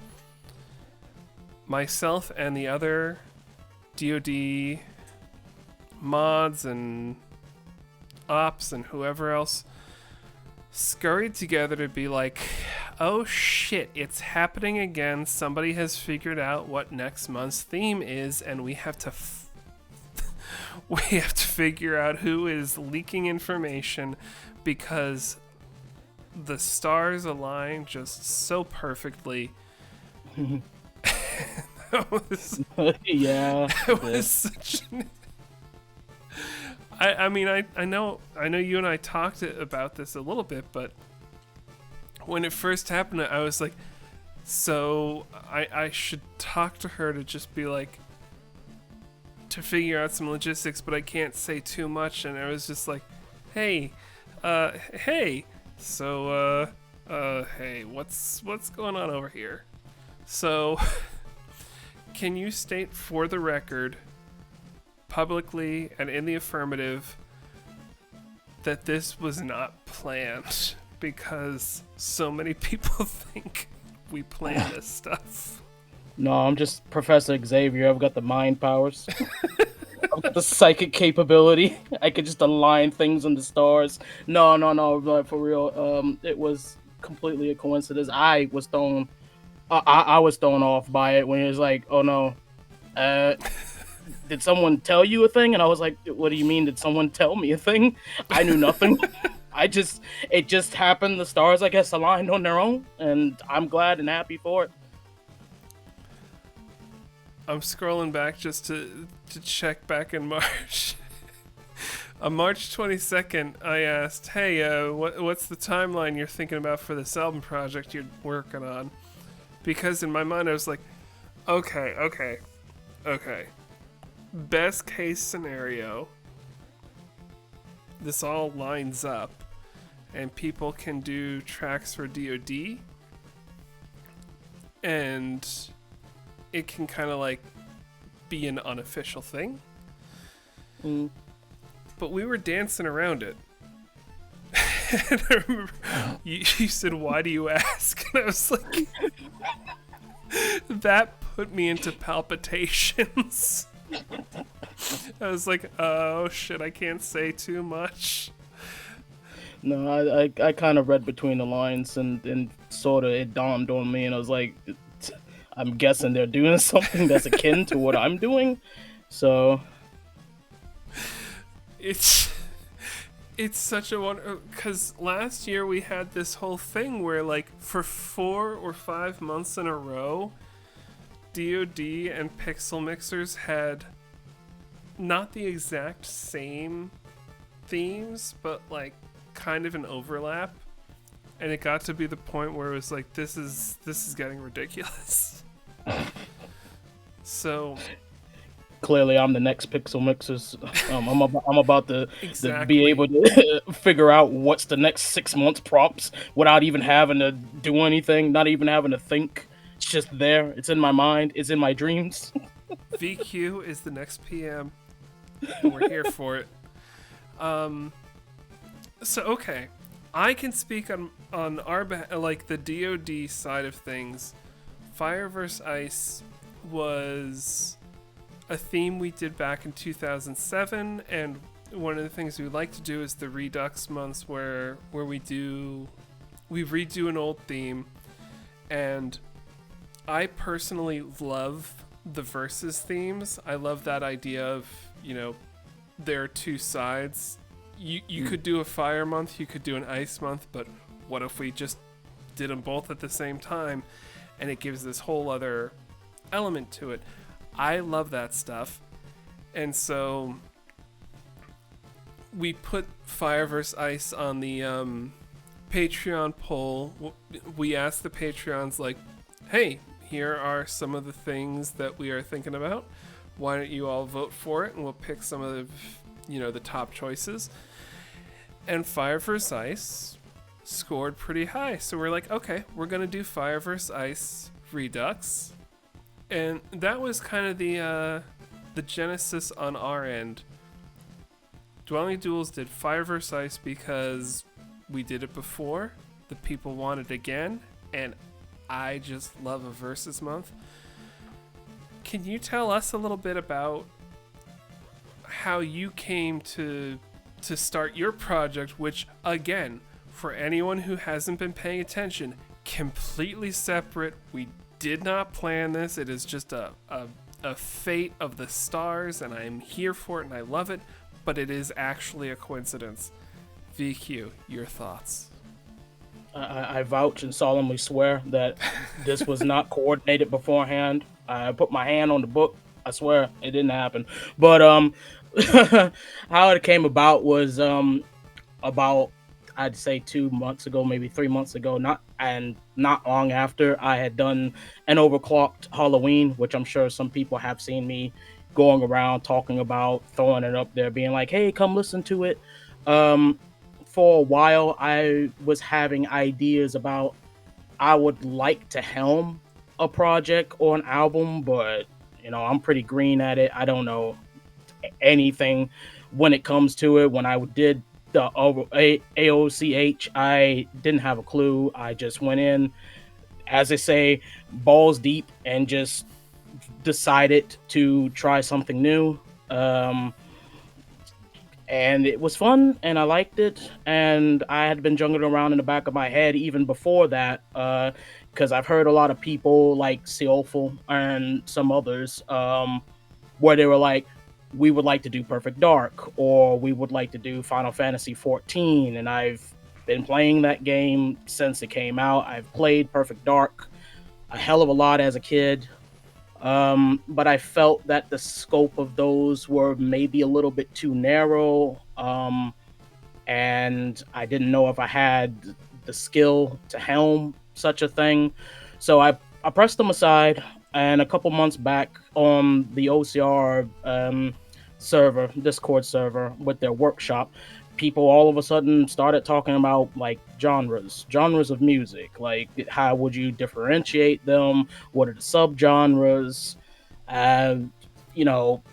myself and the other DoD mods and ops and whoever else scurried together to be like, oh shit, it's happening again. Somebody has figured out what next month's theme is, and we have to we have to figure out who is leaking information, because the stars align just so perfectly. That was, Yeah. that was such an... I mean, I know you and I talked about this a little bit, but when it first happened, I was like, so I should talk to her to just be like, to figure out some logistics, but I can't say too much. And I was just like, hey, so, hey, what's going on over here? So, can you state for the record, publicly and in the affirmative, that this was not planned? Because so many people think we plan this stuff. No, I'm just Professor Xavier. I've got the mind powers. I've got the psychic capability. I could just align things in the stars. No, but for real. It was completely a coincidence. I was thrown off by it when it was like, oh no, did someone tell you a thing? And I was like, what do you mean? Did someone tell me a thing? I knew nothing. It just happened. The stars, I guess, aligned on their own, and I'm glad and happy for it. I'm scrolling back just to check back in March. On March 22nd, I asked, hey, what's the timeline you're thinking about for this album project you're working on? Because in my mind, I was like, okay. Best case scenario, this all lines up, and people can do tracks for DoD, and it can kind of like be an unofficial thing. But we were dancing around it. And I remember you said, why do you ask? And I was like, that put me into palpitations. I was like, oh shit, I can't say too much. No, I kind of read between the lines, and sort of it dawned on me, and I was like, I'm guessing they're doing something that's akin to what I'm doing. So it's such a wonder, because last year we had this whole thing where, like, for 4 or 5 months in a row, DoD and Pixel Mixers had not the exact same themes, but like kind of an overlap, and it got to be the point where it was like, this is getting ridiculous. So clearly, I'm the next Pixel Mixers. I'm about to exactly. be able to figure out what's the next 6 months prompts without even having to do anything, not even having to think. It's just there. It's in my mind. It's in my dreams. VQ is the next PM. And we're here for it. So okay, I can speak on our like the DoD side of things. Fire vs. Ice was a theme we did back in 2007, and one of the things we like to do is the Redux months where we redo an old theme, and I personally love the versus themes. I love that idea of, you know, there are two sides. You could do a fire month, you could do an ice month, but what if we just did them both at the same time, and it gives this whole other element to it. I love that stuff. And so we put Fire vs. Ice on the Patreon poll. We asked the Patreons, like, hey, here are some of the things that we are thinking about. Why don't you all vote for it? And we'll pick some of the, you know, the top choices. And Fire vs. Ice scored pretty high. So we're like, okay, we're going to do Fire vs. Ice Redux. And that was kind of the genesis on our end. Dwelling Duels did Fire vs. Ice because we did it before. The people wanted it again. And I just love a versus month. Can you tell us a little bit about how you came to start your project, which, again, for anyone who hasn't been paying attention, completely separate. We did not plan this. It is just a fate of the stars, and I'm here for it, and I love it, but it is actually a coincidence. VQ, your thoughts? I vouch and solemnly swear that this was not coordinated beforehand. I put my hand on the book. I swear it didn't happen. But how it came about was about, I'd say, 2 months ago, maybe 3 months ago. Not long after I had done an overclocked Halloween, which I'm sure some people have seen me going around talking about, throwing it up there, being like, "Hey, come listen to it." Um, for a while, I was having ideas about I would like to helm a project or an album, but I'm pretty green at it. I don't know anything when it comes to it. When I did the AOCH, I didn't have a clue. I just went in, as they say, balls deep, and just decided to try something new. Um, and it was fun, and I liked it, and I had been juggling around in the back of my head even before that, because I've heard a lot of people like Seolful and some others, where they were like, we would like to do Perfect Dark, or we would like to do Final Fantasy 14, and I've been playing that game since it came out. I've played Perfect Dark a hell of a lot as a kid. But I felt that the scope of those were maybe a little bit too narrow. And I didn't know if I had the skill to helm such a thing. So I pressed them aside, and a couple months back on the OCR server, Discord server, with their workshop, people all of a sudden started talking about like genres of music. Like, how would you differentiate them? What are the subgenres? Uh,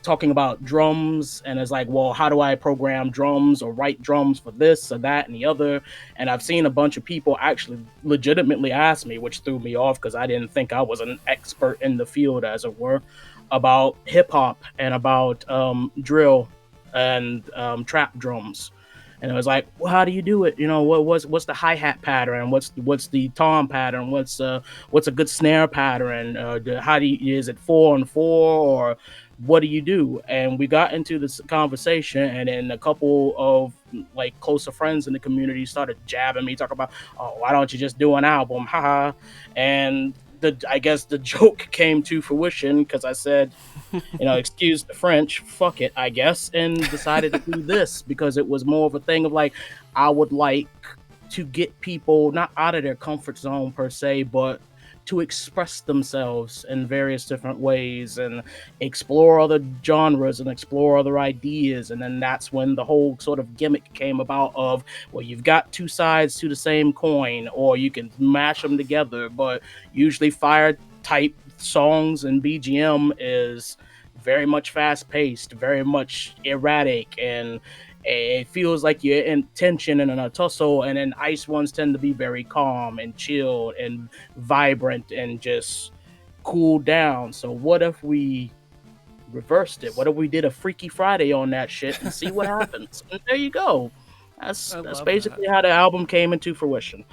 talking about drums, and it's like, well, how do I program drums or write drums for this or that and the other? And I've seen a bunch of people actually legitimately ask me, which threw me off because I didn't think I was an expert in the field, as it were, about hip hop and about drill and trap drums. And it was like, well, how do you do it? What's the hi hat pattern? What's the tom pattern? What's a good snare pattern? How do you, is it 4 on 4, or what do you do? And we got into this conversation, and then a couple of like closer friends in the community started jabbing me, talking about, oh, why don't you just do an album? Haha. And I guess the joke came to fruition because I said, excuse the French, fuck it, I guess, and decided to do this because it was more of a thing of like, I would like to get people not out of their comfort zone per se, but to express themselves in various different ways and explore other genres and explore other ideas. And then that's when the whole sort of gimmick came about of, well, you've got two sides to the same coin, or you can mash them together. But usually fire type songs and BGM is very much fast paced, very much erratic, and it feels like you're in tension and in a tussle. And then ice ones tend to be very calm and chilled and vibrant and just cool down. So what if we reversed it? What if we did a Freaky Friday on that shit and see what happens? And there you go. That's basically how the album came into fruition.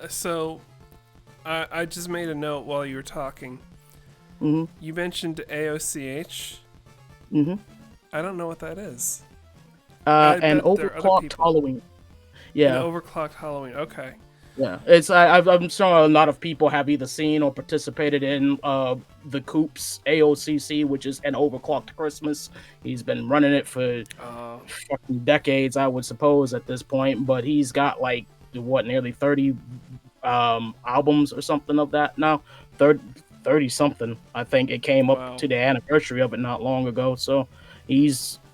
So I just made a note while you were talking. Mm-hmm. You mentioned AOCH. Mm-hmm. I don't know what that is. An overclocked Halloween. Yeah. An overclocked Halloween. Okay. Yeah, I'm sure a lot of people have either seen or participated in the Coop's AOCC, which is an overclocked Christmas. He's been running it for fucking decades, I would suppose, at this point. But he's got like nearly 30 albums or something of that now. 30 something. I think it came up to the anniversary of it not long ago. So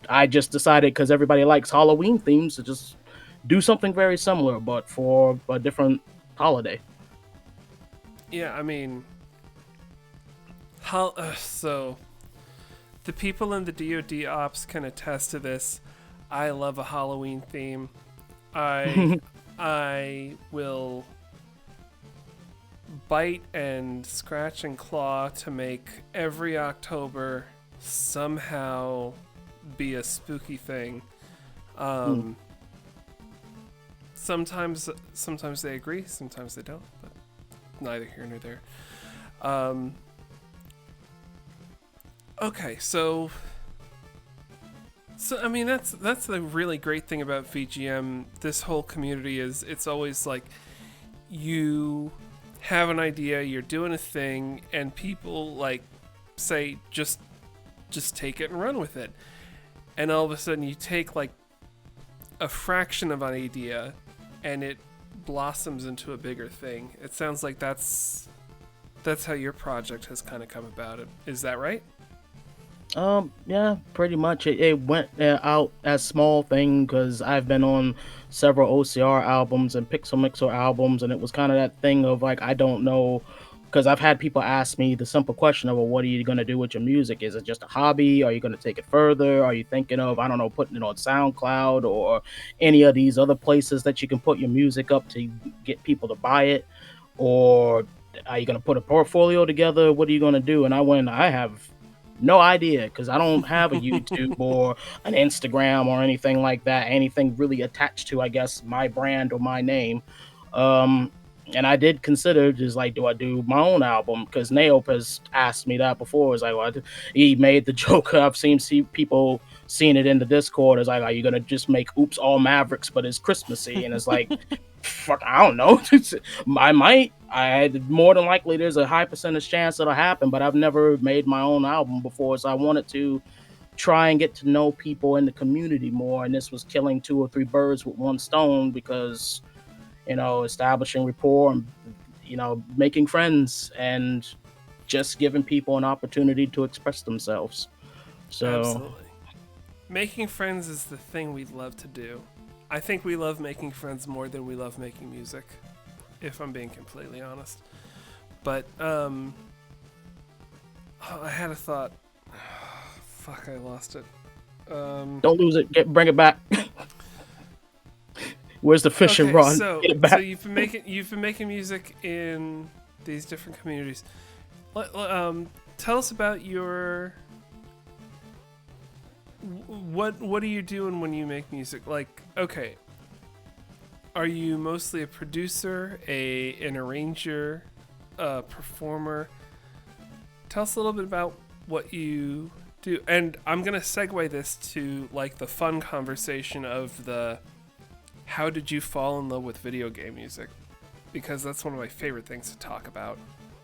I just decided, because everybody likes Halloween themes, to just do something very similar, but for a different holiday. Yeah, I mean, so the people in the DoD ops can attest to this. I love a Halloween theme. I will bite and scratch and claw to make every October somehow be a spooky thing. Sometimes they agree, sometimes they don't, but neither here nor there. Okay, so So I mean that's the really great thing about VGM. This whole community is it's always like you have an idea, you're doing a thing, and people like say just take it and run with it. And all of a sudden you take like a fraction of an idea and it blossoms into a bigger thing. It sounds like that's how your project has kind of come about. Is that right? Yeah, pretty much. It went out as small thing because I've been on several OCR albums and Pixel Mixer albums, and it was kind of that thing of like I don't know, because I've had people ask me the simple question of, well, what are you gonna do with your music? Is it just a hobby? Are you gonna take it further? Are you thinking of, I don't know, putting it on SoundCloud or any of these other places that you can put your music up to get people to buy it? Or are you going to put a portfolio together? What are you going to do? And I have no idea because I don't have a YouTube or an Instagram or anything like that, anything really attached to, I guess, my brand or my name. Um, and I did consider just like, do I do my own album? Because Naop has asked me that before. It's like, well, he made the joke. I've seen people seeing it in the Discord. It's like, are you gonna just make "Oops All Mavericks" but it's Christmassy? And it's like, fuck, I don't know. I might. More than likely, there's a high percentage chance it'll happen. But I've never made my own album before, so I wanted to try and get to know people in the community more. And this was killing two or three birds with one stone because establishing rapport and making friends and just giving people an opportunity to express themselves. So Absolutely. Making friends is the thing we love to do. I think we love making friends more than we love making music, if I'm being completely honest. But I had a thought. Fuck, I lost it. don't lose it. Bring it back. Where's the fishing rod? So Get it back. so you've been making music in these different communities. Tell us about your what are you doing when you make music? Like, okay, are you mostly a producer, an arranger, a performer? Tell us a little bit about what you do, and I'm gonna segue this to like the fun conversation of the how did you fall in love with video game music? Because that's one of my favorite things to talk about.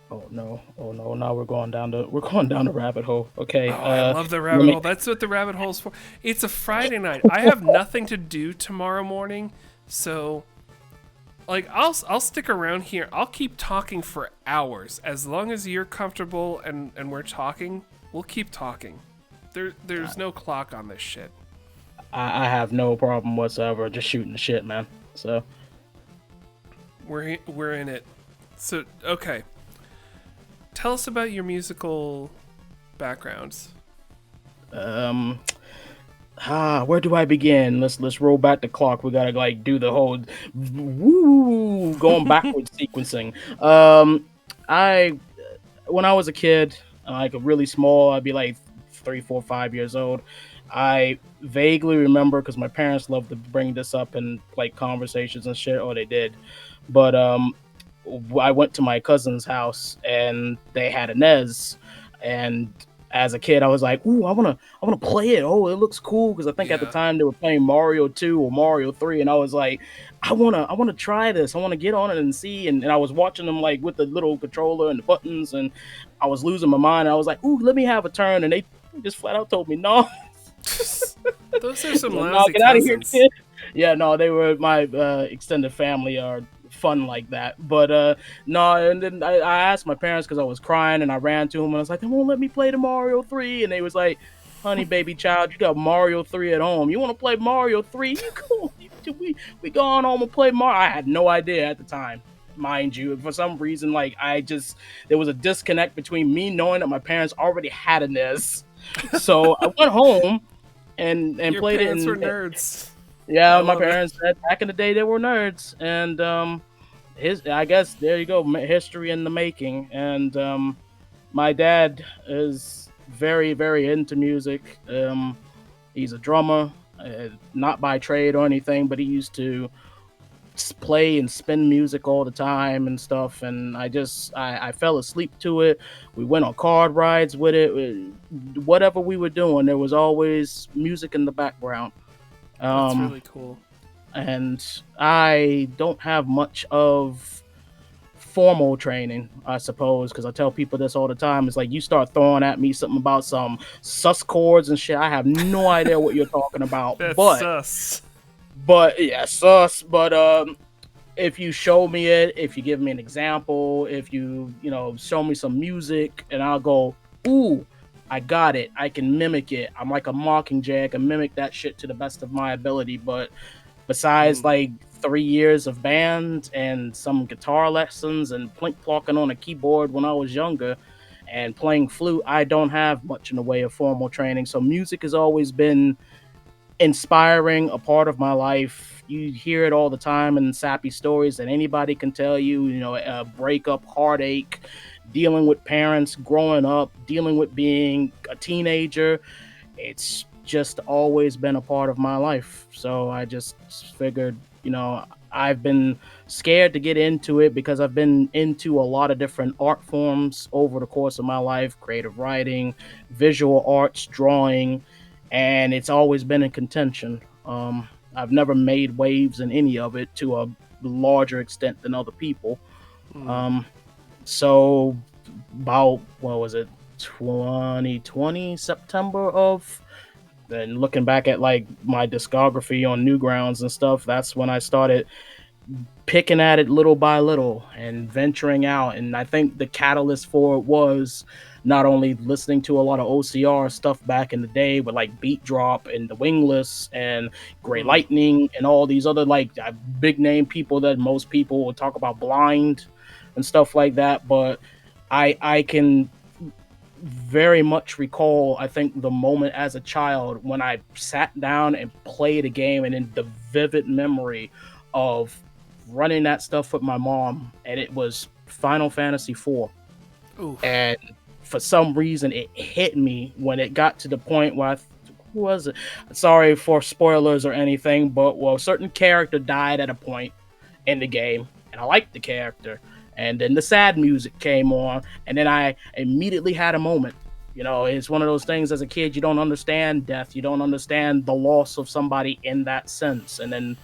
Oh no! Now we're going down the rabbit hole. Okay. I love the rabbit hole. That's what the rabbit hole's for. It's a Friday night. I have nothing to do tomorrow morning, so like I'll stick around here. I'll keep talking for hours as long as you're comfortable and we're talking. We'll keep talking. There's no clock on this shit. I have no problem whatsoever just shooting the shit, man. So we're in it. So okay. Tell us about your musical backgrounds. Where do I begin? Let's roll back the clock. We gotta like do the whole going backwards sequencing. I when I was a kid, like really small, I'd be like 3, 4, 5 years old. I vaguely remember because my parents loved to bring this up in like conversations and shit, or they did. But I went to my cousin's house and they had a NES, and as a kid I was like, "Ooh, I wanna play it. Oh, it looks cool." Because I think at the time they were playing Mario 2 or Mario 3, and I was like, I wanna try this. I wanna get on it and see. And I was watching them like with the little controller and the buttons, and I was losing my mind. I was like, "Ooh, let me have a turn," and they just flat out told me no. Those are some Like, lousy get out of here, cousins. kid. Yeah, no, they were my extended family are fun like that. But no, and then I asked my parents because I was crying, and I ran to them and I was like, "They won't let me play the Mario 3," and they was like, "Honey, baby child, you got Mario 3 at home. You want to play Mario 3? You cool? We go on home and play Mario." I had no idea at the time, mind you. For some reason, like there was a disconnect between me knowing that my parents already had a NES. So I went home and Your played it. parents were nerds. Yeah, I my love it. parents said back in the day they were nerds, and I guess there you go, history in the making. And my dad is very, very into music. He's a drummer, not by trade or anything, but he used to play and spin music all the time and stuff, and I fell asleep to it. We went on card rides with it. Whatever we were doing, there was always music in the background. That's Um, really cool. and I don't have much of formal training, I suppose, because I tell people this all the time. It's like you start throwing at me something about some sus chords and shit. I have no idea what you're talking about. That's But sus. yeah, sus. But if you show me it, if you give me an example, if you know, show me some music, and I'll go, ooh, I got it. I can mimic it. I'm like a mockingjay. I can mimic that shit to the best of my ability. But besides like 3 years of band and some guitar lessons and plink plonking on a keyboard when I was younger and playing flute, I don't have much in the way of formal training. So music has always been inspiring, a part of my life. You hear it all the time in sappy stories that anybody can tell you, you know, a breakup, heartache, dealing with parents, growing up, dealing with being a teenager. It's just always been a part of my life. So I just figured, you know, I've been scared to get into it because I've been into a lot of different art forms over the course of my life, creative writing, visual arts, drawing, and it's always been in contention. I've never made waves in any of it to a larger extent than other people. Um, so about, what was it, 2020 September of, and looking back at like my discography on Newgrounds and stuff, that's when I started picking at it little by little and venturing out. And I think the catalyst for it was not only listening to a lot of OCR stuff back in the day with like Beat Drop and The Wingless and Gray Lightning and all these other like big name people that most people will talk about, Blind and stuff like that. But I can very much recall, I think, the moment as a child when I sat down and played a game, and in the vivid memory of running that stuff with my mom, and it was Final Fantasy IV. Oof. And for some reason, it hit me when it got to the point where who was it? Sorry for spoilers or anything, but well, a certain character died at a point in the game, and I liked the character. And then the sad music came on, and then I immediately had a moment. You know, it's one of those things as a kid, you don't understand death, you don't understand the loss of somebody in that sense. And then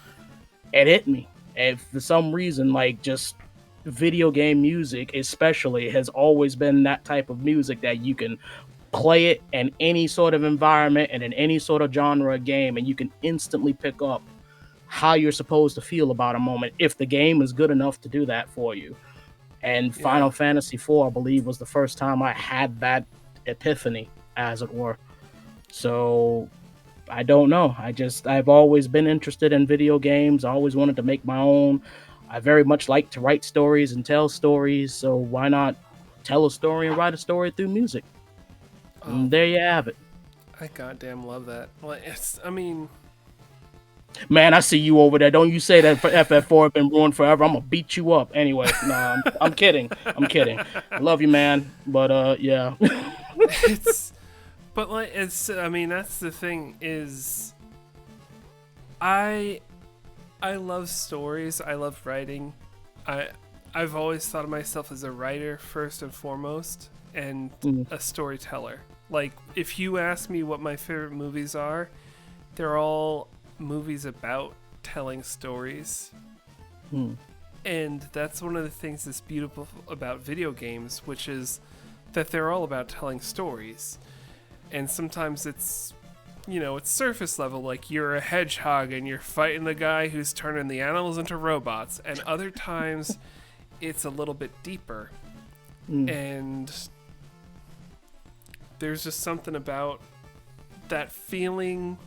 it hit me. And for some reason, like, just video game music especially has always been that type of music that you can play it in any sort of environment and in any sort of genre of game, and you can instantly pick up how you're supposed to feel about a moment if the game is good enough to do that for you. And Final Fantasy IV, I believe, was the first time I had that epiphany, as it were. So I don't know. I've always been interested in video games. I always wanted to make my own. I very much like to write stories and tell stories. So why not tell a story and write a story through music? And there you have it. I goddamn love that. Like, I mean, man, I see you over there. Don't you say that for FF4 have been ruined forever. I'm gonna beat you up. Anyway, nah, I'm kidding. I'm kidding. I love you, man. But yeah. but like, I mean, that's the thing is, I love stories. I love writing. I've always thought of myself as a writer first and foremost, and a storyteller. Like, if you ask me what my favorite movies are, they're all movies about telling stories. And that's one of the things that's beautiful about video games, which is that they're all about telling stories. And sometimes it's, you know, it's surface level, like you're a hedgehog and you're fighting the guy who's turning the animals into robots, and other times it's a little bit deeper. And there's just something about that feeling.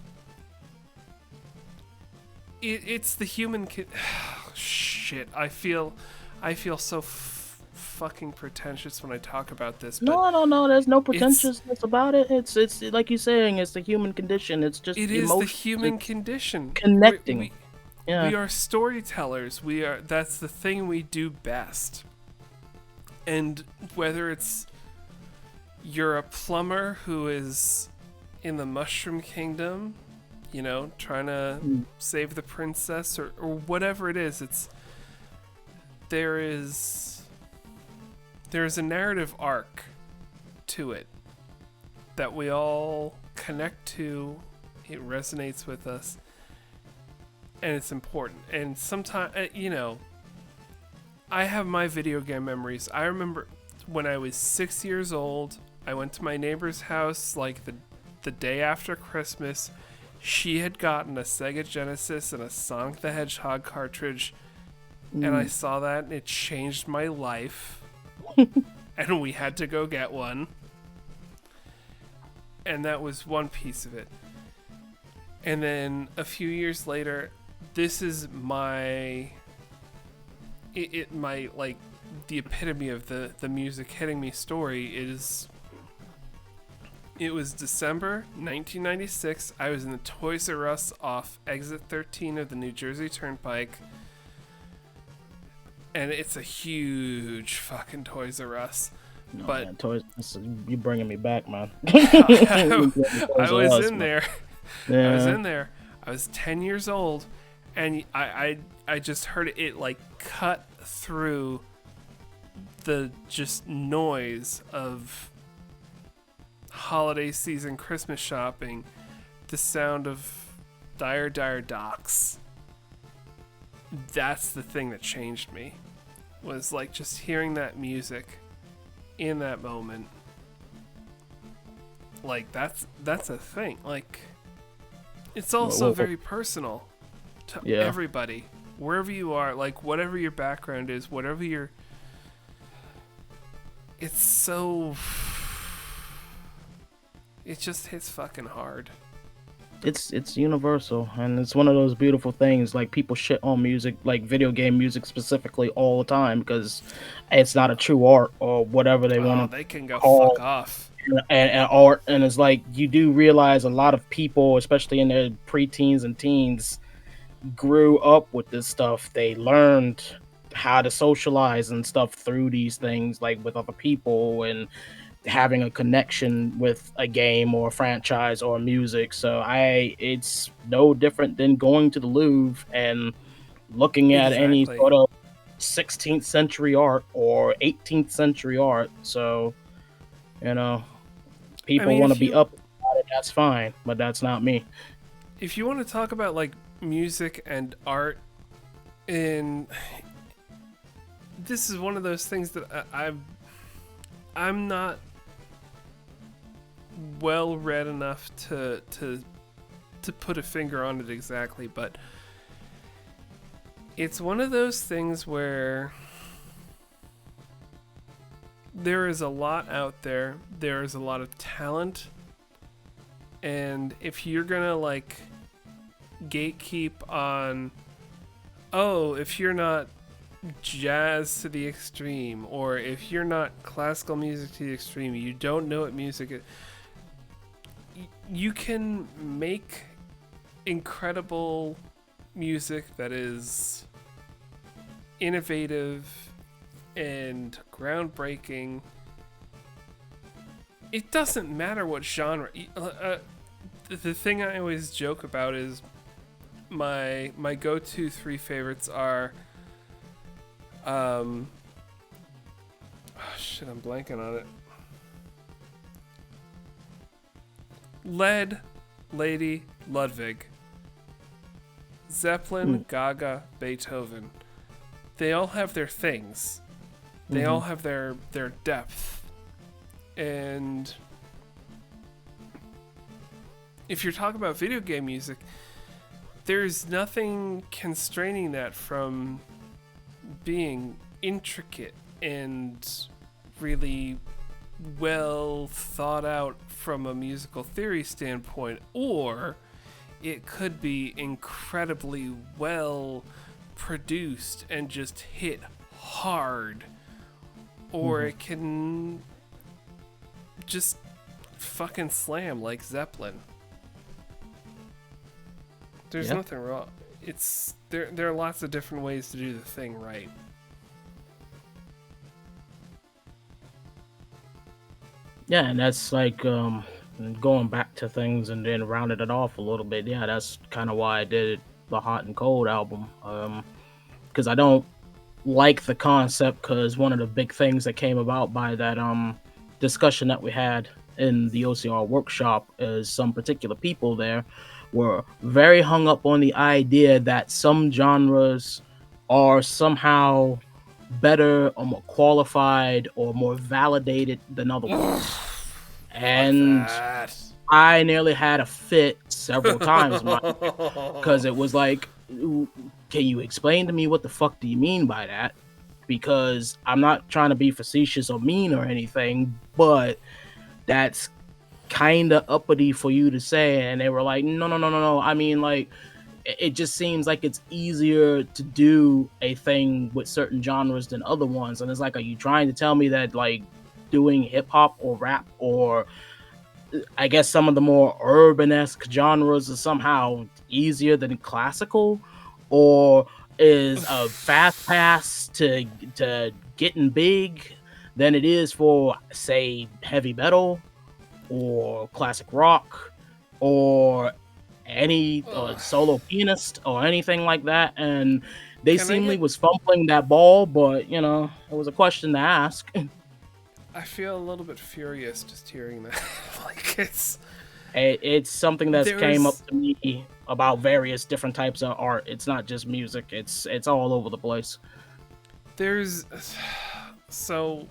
It's the human shit. I feel so fucking pretentious when I talk about this. But No. There's no pretentiousness about it. It's like you're saying. It's the human condition. It's just it is the human condition. Connecting. We are storytellers. That's the thing we do best. And whether it's you're a plumber who is in the Mushroom Kingdom, you know, trying to save the princess or whatever it is. There's a narrative arc to it that we all connect to. It resonates with us, and it's important. And sometimes, you know, I have my video game memories. I remember when I was 6 years old, I went to my neighbor's house like the day after Christmas. She had gotten a Sega Genesis and a Sonic the Hedgehog cartridge, and I saw that, and it changed my life. And we had to go get one. And that was one piece of it. And then a few years later, this is my like the epitome of the music hitting me story. It was December 1996. I was in the Toys R Us off exit 13 of the New Jersey Turnpike. And it's a huge fucking Toys R Us. No, but man, Toys, you bringing me back, man. I was in there. Yeah. I was in there. I was 10 years old, and I just heard it like cut through the just noise of holiday season Christmas shopping, the sound of Dire Docks. That's the thing that changed me, was like just hearing that music in that moment. Like that's a thing. Like it's also very personal to everybody, wherever you are, like whatever your background is, whatever your. It's so. It just hits fucking hard. It's universal, and it's one of those beautiful things. Like people shit on music, like video game music specifically, all the time because it's not a true art or whatever they want to. They can go call fuck off. And art, and it's like you do realize a lot of people, especially in their preteens and teens, grew up with this stuff. They learned how to socialize and stuff through these things, like with other people and having a connection with a game or a franchise or music. So it's no different than going to the Louvre and looking at any sort of 16th century art or 18th century art. So, you know, people want to be up about it, that's fine, but that's not me. If you want to talk about like music and art, and this is one of those things that I'm not well read enough to put a finger on it exactly, but it's one of those things where there is a lot out there. There is a lot of talent, and if you're gonna like gatekeep on, if you're not jazz to the extreme, or if you're not classical music to the extreme, you don't know what music is. You can make incredible music that is innovative and groundbreaking. It doesn't matter what genre. The thing I always joke about is my go-to three favorites are I'm blanking on it. Led, Lady, Ludwig, Zeppelin, Gaga, Beethoven. They all have their things. They all have their depth. And if you're talking about video game music, there's nothing constraining that from being intricate and really well thought out from a musical theory standpoint, or it could be incredibly well produced and just hit hard, or it can just fucking slam like Zeppelin. There's nothing wrong. It's there are lots of different ways to do the thing right. Yeah, and that's like And going back to things and then rounded it off a little bit, yeah, that's kind of why I did the Hot and Cold album. Because I don't like the concept, because one of the big things that came about by that discussion that we had in the OCR workshop is some particular people there were very hung up on the idea that some genres are somehow better or more qualified or more validated than other ones. And I nearly had a fit several times because it was like, can you explain to me what the fuck do you mean by that? Because I'm not trying to be facetious or mean or anything, but that's kind of uppity for you to say. And they were like, no. I mean, like, it just seems like it's easier to do a thing with certain genres than other ones. And it's like, are you trying to tell me that, like, doing hip hop or rap or I guess some of the more urban-esque genres are somehow easier than classical? Or is a fast pass to getting big than it is for, say, heavy metal or classic rock or any solo pianist or anything like that? And they seemingly was fumbling that ball, but you know, it was a question to ask. I feel a little bit furious just hearing that. Like it's something that's came up to me about various different types of art. It's not just music. It's all over the place. There's so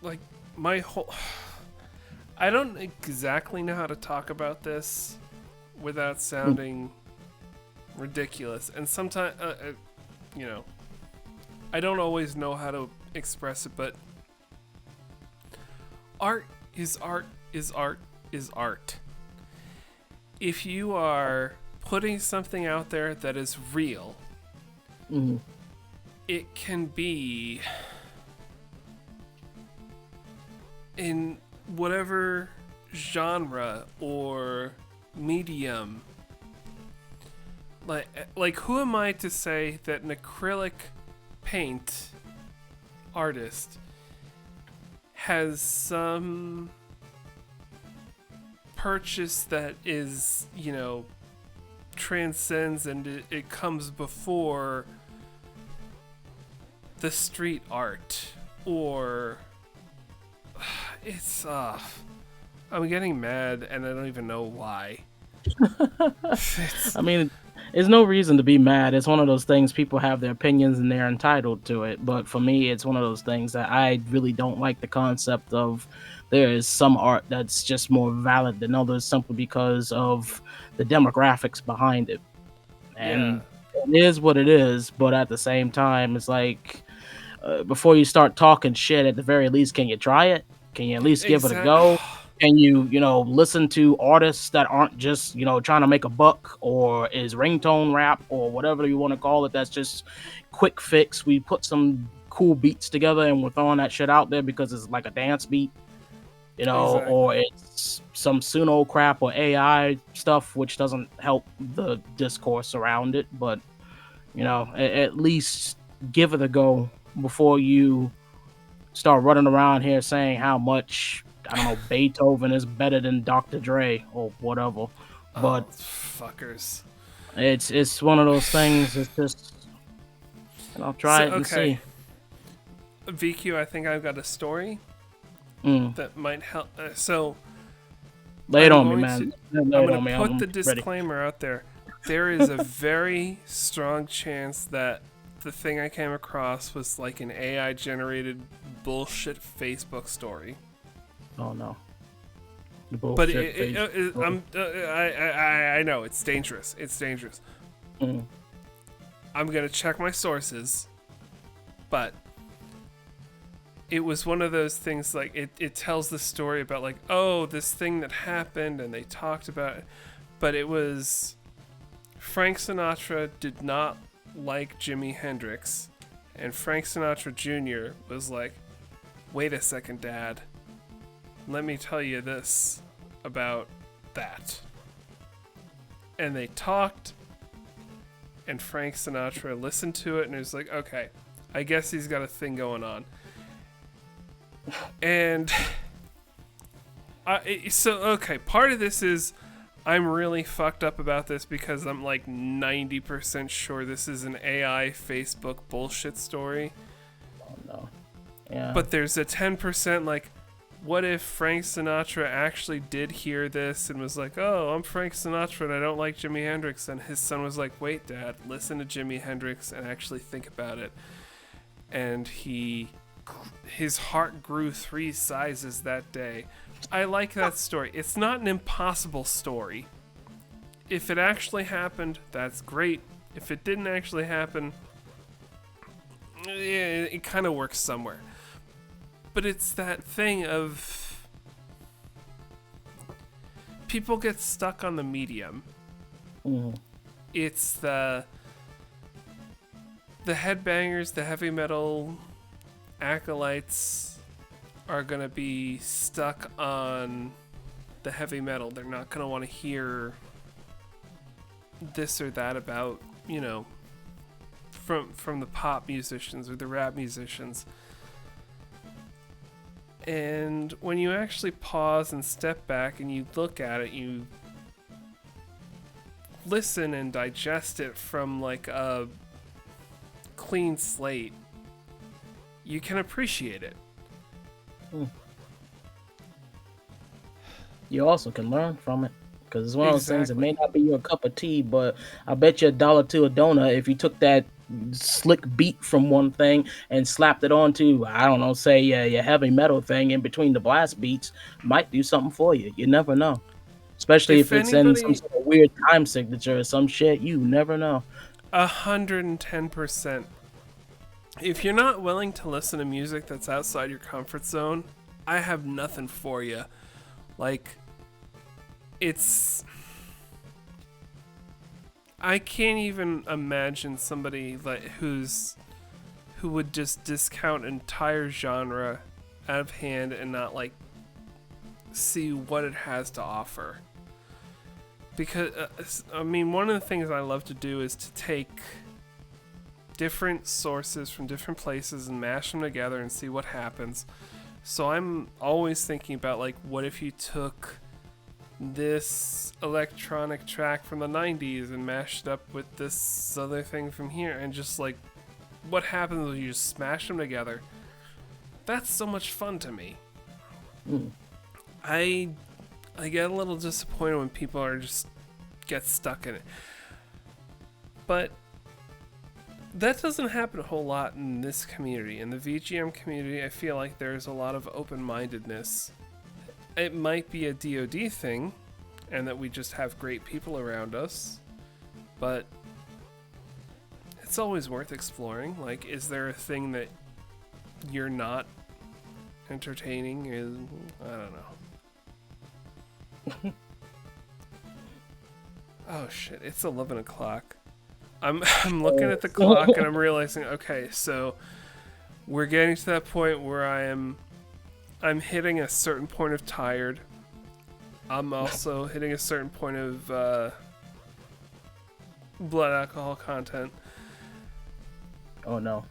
like my whole I don't exactly know how to talk about this without sounding ridiculous, and sometimes you know, I don't always know how to express it, but art is art is art is art. If you are putting something out there that is real, it can be in whatever genre or medium. Like who am I to say that an acrylic paint artist has some purchase that is, you know, transcends and it comes before the street art, or it's I'm getting mad and I don't even know why. I mean, there's no reason to be mad. It's one of those things, people have their opinions and they're entitled to it. But for me, it's one of those things that I really don't like the concept of there is some art that's just more valid than others simply because of the demographics behind it. And it is what it is, but at the same time, it's like, before you start talking shit, at the very least, can you try it? Can you at least give it a go? Can you listen to artists that aren't just, trying to make a buck, or is ringtone rap or whatever you want to call it, that's just quick fix. We put some cool beats together and we're throwing that shit out there because it's like a dance beat, or it's some Suno crap or AI stuff, which doesn't help the discourse around it. But, at least give it a go before you start running around here saying how much, I don't know, Beethoven is better than Dr. Dre or whatever. But fuckers, it's one of those things. It's just, I'll try it and see. VQ, I think I've got a story that might help. So lay it on me, man. I'm going to put the disclaimer out there. There is a very strong chance that the thing I came across was like an AI generated bullshit Facebook story. Oh no! But I know it's dangerous. It's dangerous. I'm gonna check my sources, but it was one of those things, like it tells the story about like, oh, this thing that happened and they talked about it, but it was Frank Sinatra did not like Jimi Hendrix, and Frank Sinatra Jr. was like, wait a second, Dad, let me tell you this about that. And they talked, and Frank Sinatra listened to it and he was like, okay, I guess he's got a thing going on. And So okay, part of this is I'm really fucked up about this because I'm like 90% sure this is an AI Facebook bullshit story. Oh no. Yeah. But there's a 10% like, what if Frank Sinatra actually did hear this and was like, oh, I'm Frank Sinatra and I don't like Jimi Hendrix. And his son was like, wait, Dad, listen to Jimi Hendrix and actually think about it. And his heart grew 3 sizes that day. I like that story. It's not an impossible story. If it actually happened, that's great. If it didn't actually happen, it kind of works somewhere. But it's that thing of people get stuck on the medium. It's the headbangers, the heavy metal acolytes are gonna be stuck on the heavy metal. They're not gonna want to hear this or that about, you know, from the pop musicians or the rap musicians. And when you actually pause and step back and you look at it, you listen and digest it from like a clean slate, you can appreciate it. You also can learn from it. Because it's one of those things that may not be your cup of tea, but I bet you $1 to a donut if you took that slick beat from one thing and slapped it onto, I don't know, say your heavy metal thing in between the blast beats, might do something for you. You never know. Especially if it's in some sort of weird time signature or some shit. You never know. 110%. If you're not willing to listen to music that's outside your comfort zone, I have nothing for you. Like, I can't even imagine somebody like who would just discount an entire genre out of hand and not like see what it has to offer. Because I mean, one of the things I love to do is to take different sources from different places and mash them together and see what happens. So I'm always thinking about like, what if you took this electronic track from the 90s and mashed up with this other thing from here, and just like, what happens when you just smash them together? That's so much fun to me. I get a little disappointed when people are just get stuck in it, but that doesn't happen a whole lot in this community. In the VGM community, I feel like there's a lot of open-mindedness. It might be a DoD thing, and that we just have great people around us, but it's always worth exploring. Like, is there a thing that you're not entertaining? I don't know. Oh shit, it's 11 o'clock. I'm looking at the clock and I'm realizing, okay, so we're getting to that point where I'm hitting a certain point of tired. I'm also hitting a certain point of blood alcohol content. Oh no.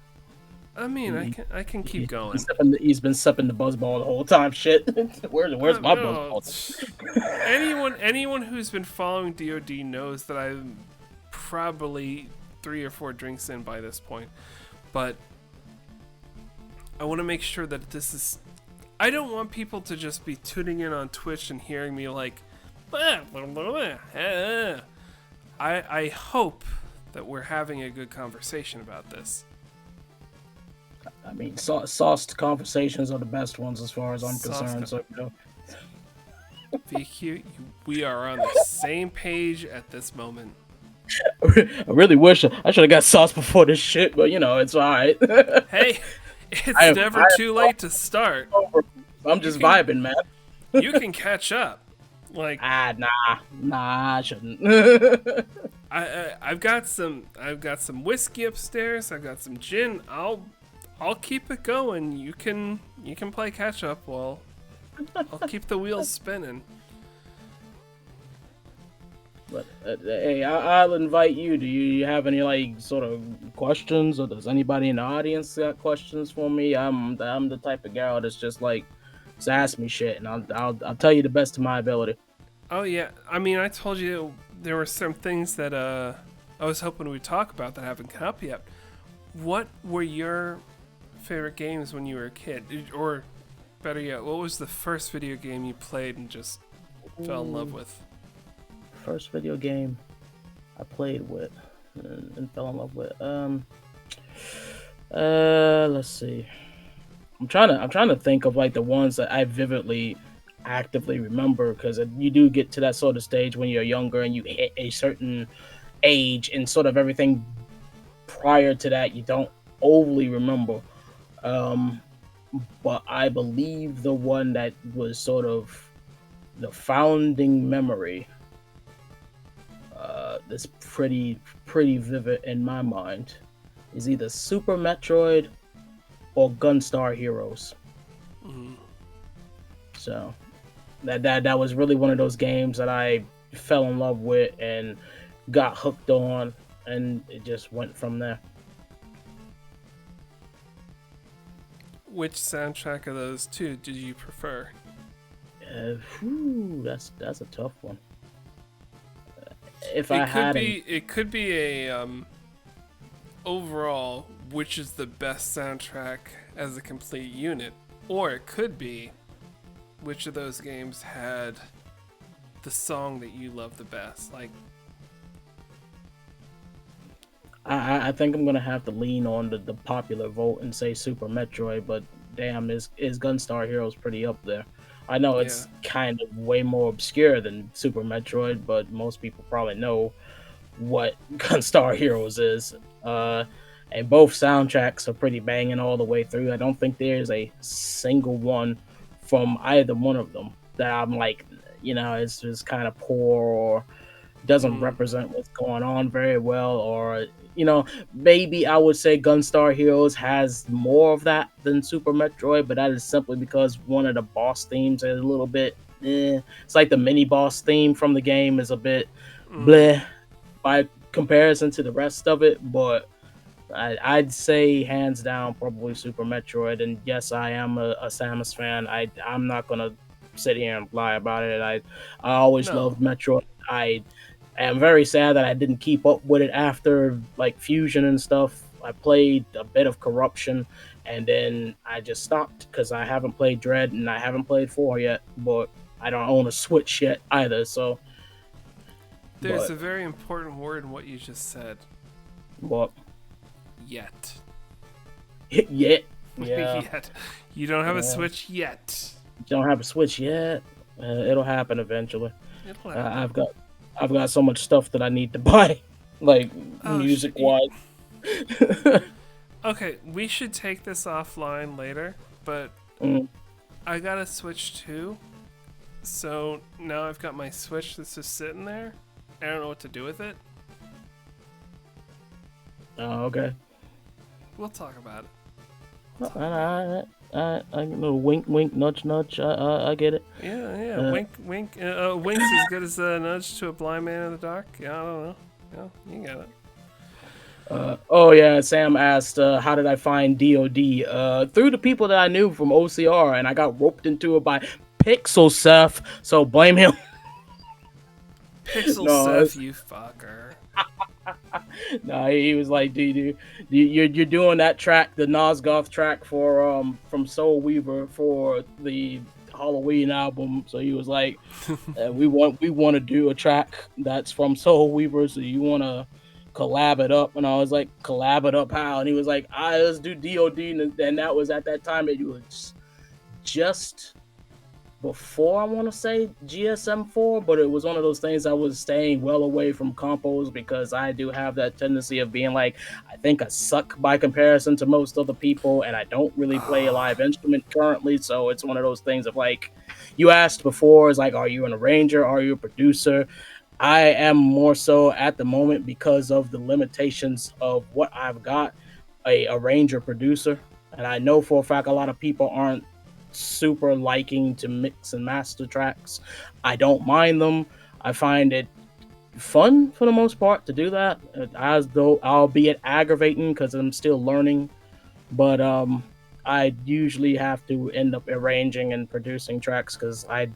I mean, I can keep going. He's been sipping the buzzball the whole time. Shit. Where's my buzzball? Anyone who's been following DoD knows that I'm probably 3 or 4 drinks in by this point. But I want to make sure that this is... I don't want people to just be tuning in on Twitch and hearing me like... I hope that we're having a good conversation about this. I mean, sauced conversations are the best ones as far as I'm concerned. So, you know. VQ, we are on the same page at this moment. I really wish I should have got sauce before this shit, but you know, it's alright. Hey, it's never too late to start. I'm just vibing, man. You can catch up. Like, nah, I shouldn't. I've got some whiskey upstairs. I've got some gin. I'll keep it going. You can play catch up while I'll keep the wheels spinning. But hey, I'll invite you. Do you have any like sort of questions, or does anybody in the audience got questions for me? I'm the type of gal that's just like Just ask me shit, and I'll tell you the best of my ability. Oh yeah, I mean, I told you there were some things that I was hoping we'd talk about that haven't come up yet. What were your favorite games when you were a kid, or better yet, what was the first video game you played and just fell in love with? First video game I played with and fell in love with. Let's see. I'm trying to think of like the ones that I vividly, actively remember, because you do get to that sort of stage when you're younger and you hit a certain age, and sort of everything prior to that you don't overly remember. Um, but I believe the one that was sort of the founding memory, that's pretty vivid in my mind, is either Super Metroid or Gunstar Heroes. So that was really one of those games that I fell in love with and got hooked on, and it just went from there. Which soundtrack of those two did you prefer? That's a tough one. If It I could had be it could be a overall which is the best soundtrack as a complete unit, or it could be which of those games had the song that you love the best. Like, I think I'm gonna have to lean on the popular vote and say Super Metroid, but damn, is Gunstar Heroes pretty up there? I know it's kind of way more obscure than Super Metroid, but most people probably know what Gunstar Heroes is. And both soundtracks are pretty banging all the way through. I don't think there's a single one from either one of them that I'm like, it's just kind of poor or doesn't represent what's going on very well, or maybe I would say Gunstar Heroes has more of that than Super Metroid, but that is simply because one of the boss themes is a little bit it's like the mini boss theme from the game is a bit bleh by comparison to the rest of it. But I'd say hands down probably Super Metroid. And yes, I am a Samus fan. I'm not gonna sit here and lie about it. I always loved Metroid. I am very sad that I didn't keep up with it after like Fusion and stuff. I played a bit of Corruption, and then I just stopped because I haven't played Dread and I haven't played 4 yet. But I don't own a Switch yet either. So there's a very important word in what you just said. What? Yet. Yet. Yeah. Yet. You don't have a Switch yet. You don't have a Switch yet. It'll happen eventually. It'll happen. I've got so much stuff that I need to buy, like music wise. Okay, we should take this offline later, but I got a Switch too. So now I've got my Switch that's just sitting there. I don't know what to do with it. Oh, okay. We'll talk about it. I know, wink, wink, nudge, nudge. I get it. Yeah. Wink, wink. Wink's as good as a nudge to a blind man in the dark. Yeah, I don't know. Yeah, you got it. Oh yeah, Sam asked, how did I find DOD? Through the people that I knew from OCR, and I got roped into it by Pixel Seth, so blame him. Pixel Seth, you fucker. No, he was like, dude, you're doing that track, the Nosgoth track for from Soul Weaver for the Halloween album. So he was like, we want to do a track that's from Soul Weaver. So you want to collab it up? And I was like, collab it up how? And he was like, let's do DOD. And that was at that time it was just before, I want to say, GSM4, but it was one of those things I was staying well away from compos because I do have that tendency of being like, I think I suck by comparison to most other people, and I don't really play a live instrument currently, so it's one of those things of like, you asked before, is like, are you an arranger, are you a producer? I am more so at the moment, because of the limitations of what I've got, a arranger producer, and I know for a fact a lot of people aren't super liking to mix and master tracks. I don't mind them. I find it fun for the most part to do that, as though albeit aggravating because I'm still learning. But I usually have to end up arranging and producing tracks because I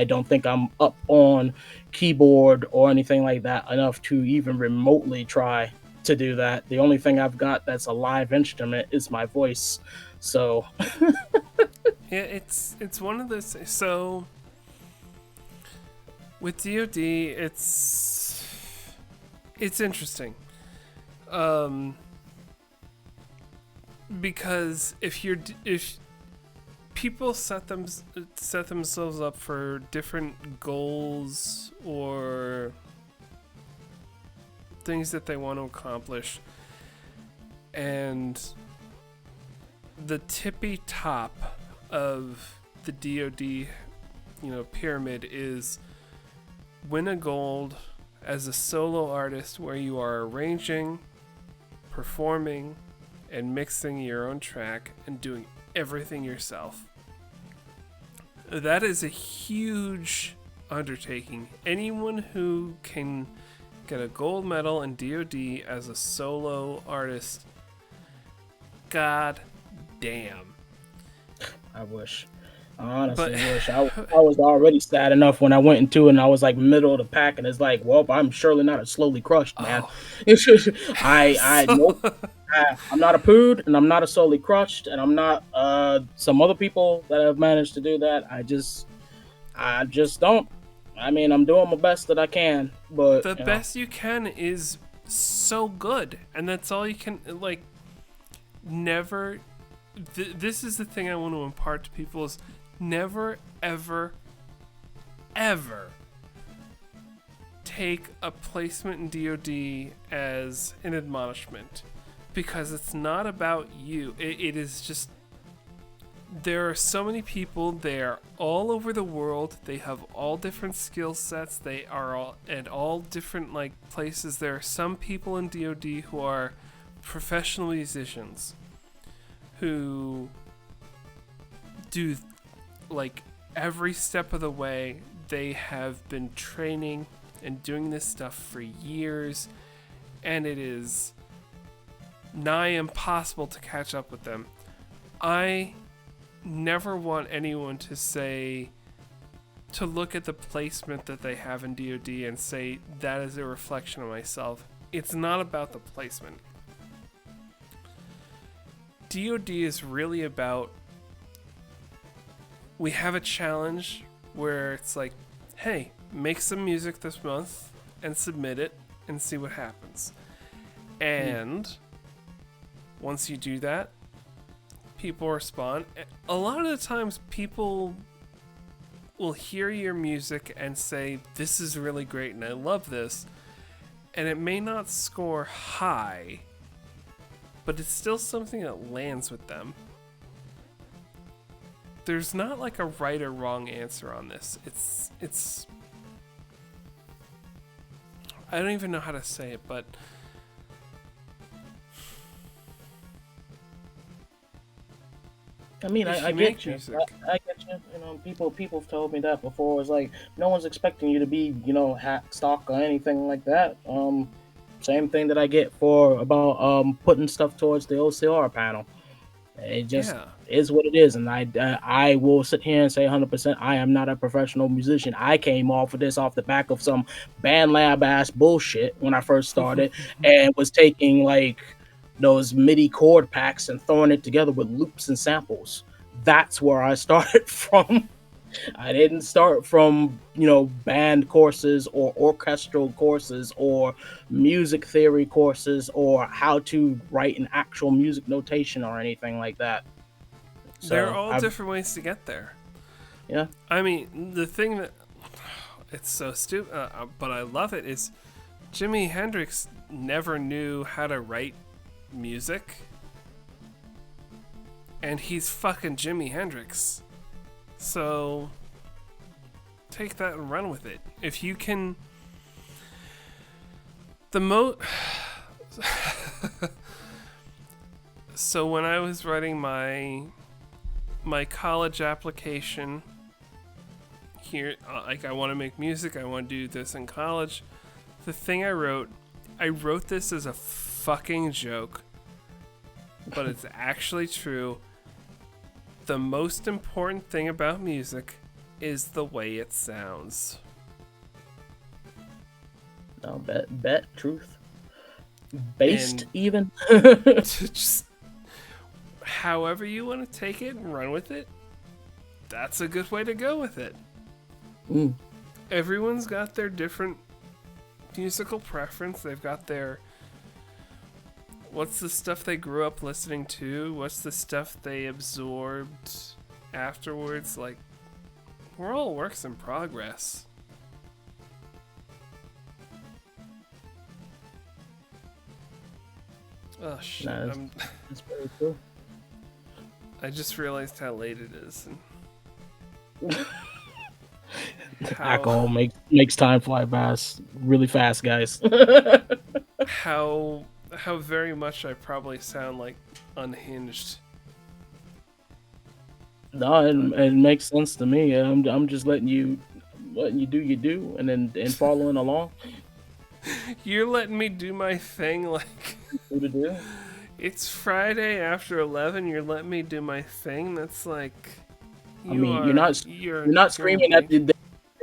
don't think I'm up on keyboard or anything like that enough to even remotely try to do that. The only thing I've got that's a live instrument is my voice. So Yeah, it's one of those. So with DoD, it's interesting, because if people set themselves up for different goals or things that they want to accomplish, and the tippy top of the DoD, pyramid is win a gold as a solo artist where you are arranging, performing, and mixing your own track and doing everything yourself. That is a huge undertaking. Anyone who can get a gold medal in DoD as a solo artist, god damn. I wish. I honestly wish. I was already sad enough when I went into it and I was like middle of the pack, and it's like, well, I'm surely not a slowly crushed, man. Nope. I'm not a pood, and I'm not a slowly crushed, and I'm not some other people that have managed to do that. I just don't. I mean, I'm doing my best that I can, but the best you can is so good, and that's all you can. Like, never. This is the thing I want to impart to people: is never, ever, ever take a placement in DoD as an admonishment, because it's not about you. It is just, there are so many people. They are all over the world. They have all different skill sets. They are all at all different places. There are some people in DoD who are professional musicians who do every step of the way. They have been training and doing this stuff for years, and it is nigh impossible to catch up with them. I never want anyone to look at the placement that they have in DoD and say that is a reflection of myself. It's not about the placement. DoD is really about, we have a challenge where it's like, hey, make some music this month and submit it and see what happens. And once you do that, people respond. A lot of the times people will hear your music and say, this is really great and I love this. And it may not score high, but it's still something that lands with them. There's not a right or wrong answer on this. It's I don't even know how to say it, but I mean, I get you. I get you. People have told me that before. It's like no one's expecting you to be, hack stock or anything like that. Same thing that I get about putting stuff towards the OCR panel. It just is what it is, and I will sit here and say 100%. I am not a professional musician. I came off the back of some band lab ass bullshit when I first started, and was taking those MIDI chord packs and throwing it together with loops and samples. That's where I started from. I didn't start from, band courses or orchestral courses or music theory courses or how to write an actual music notation or anything like that. So there are all different ways to get there. Yeah. I mean, the thing that, it's so stupid, but I love it, is Jimi Hendrix never knew how to write music. And he's fucking Jimi Hendrix. So take that and run with it. If you can, so when I was writing my college application here, I want to make music, I want to do this in college. The thing I wrote this as a fucking joke, but it's actually true. the most important thing about music is the way it sounds. No, bet, truth. Based, And even. just however you want to take it and run with it, that's a good way to go with it. Everyone's got their different musical preference. They've got their... What's the stuff they grew up listening to? What's the stuff they absorbed afterwards? Like, we're all works in progress. Oh shit! That's very cool. I just realized how late it is. And Alcohol makes time fly really fast, guys. how very much I probably sound like unhinged. No, it makes sense to me. I'm just letting you do you do, and following along. You're letting me do my thing, like it's Friday after 11. You're letting me do my thing. That's like, you're not screaming at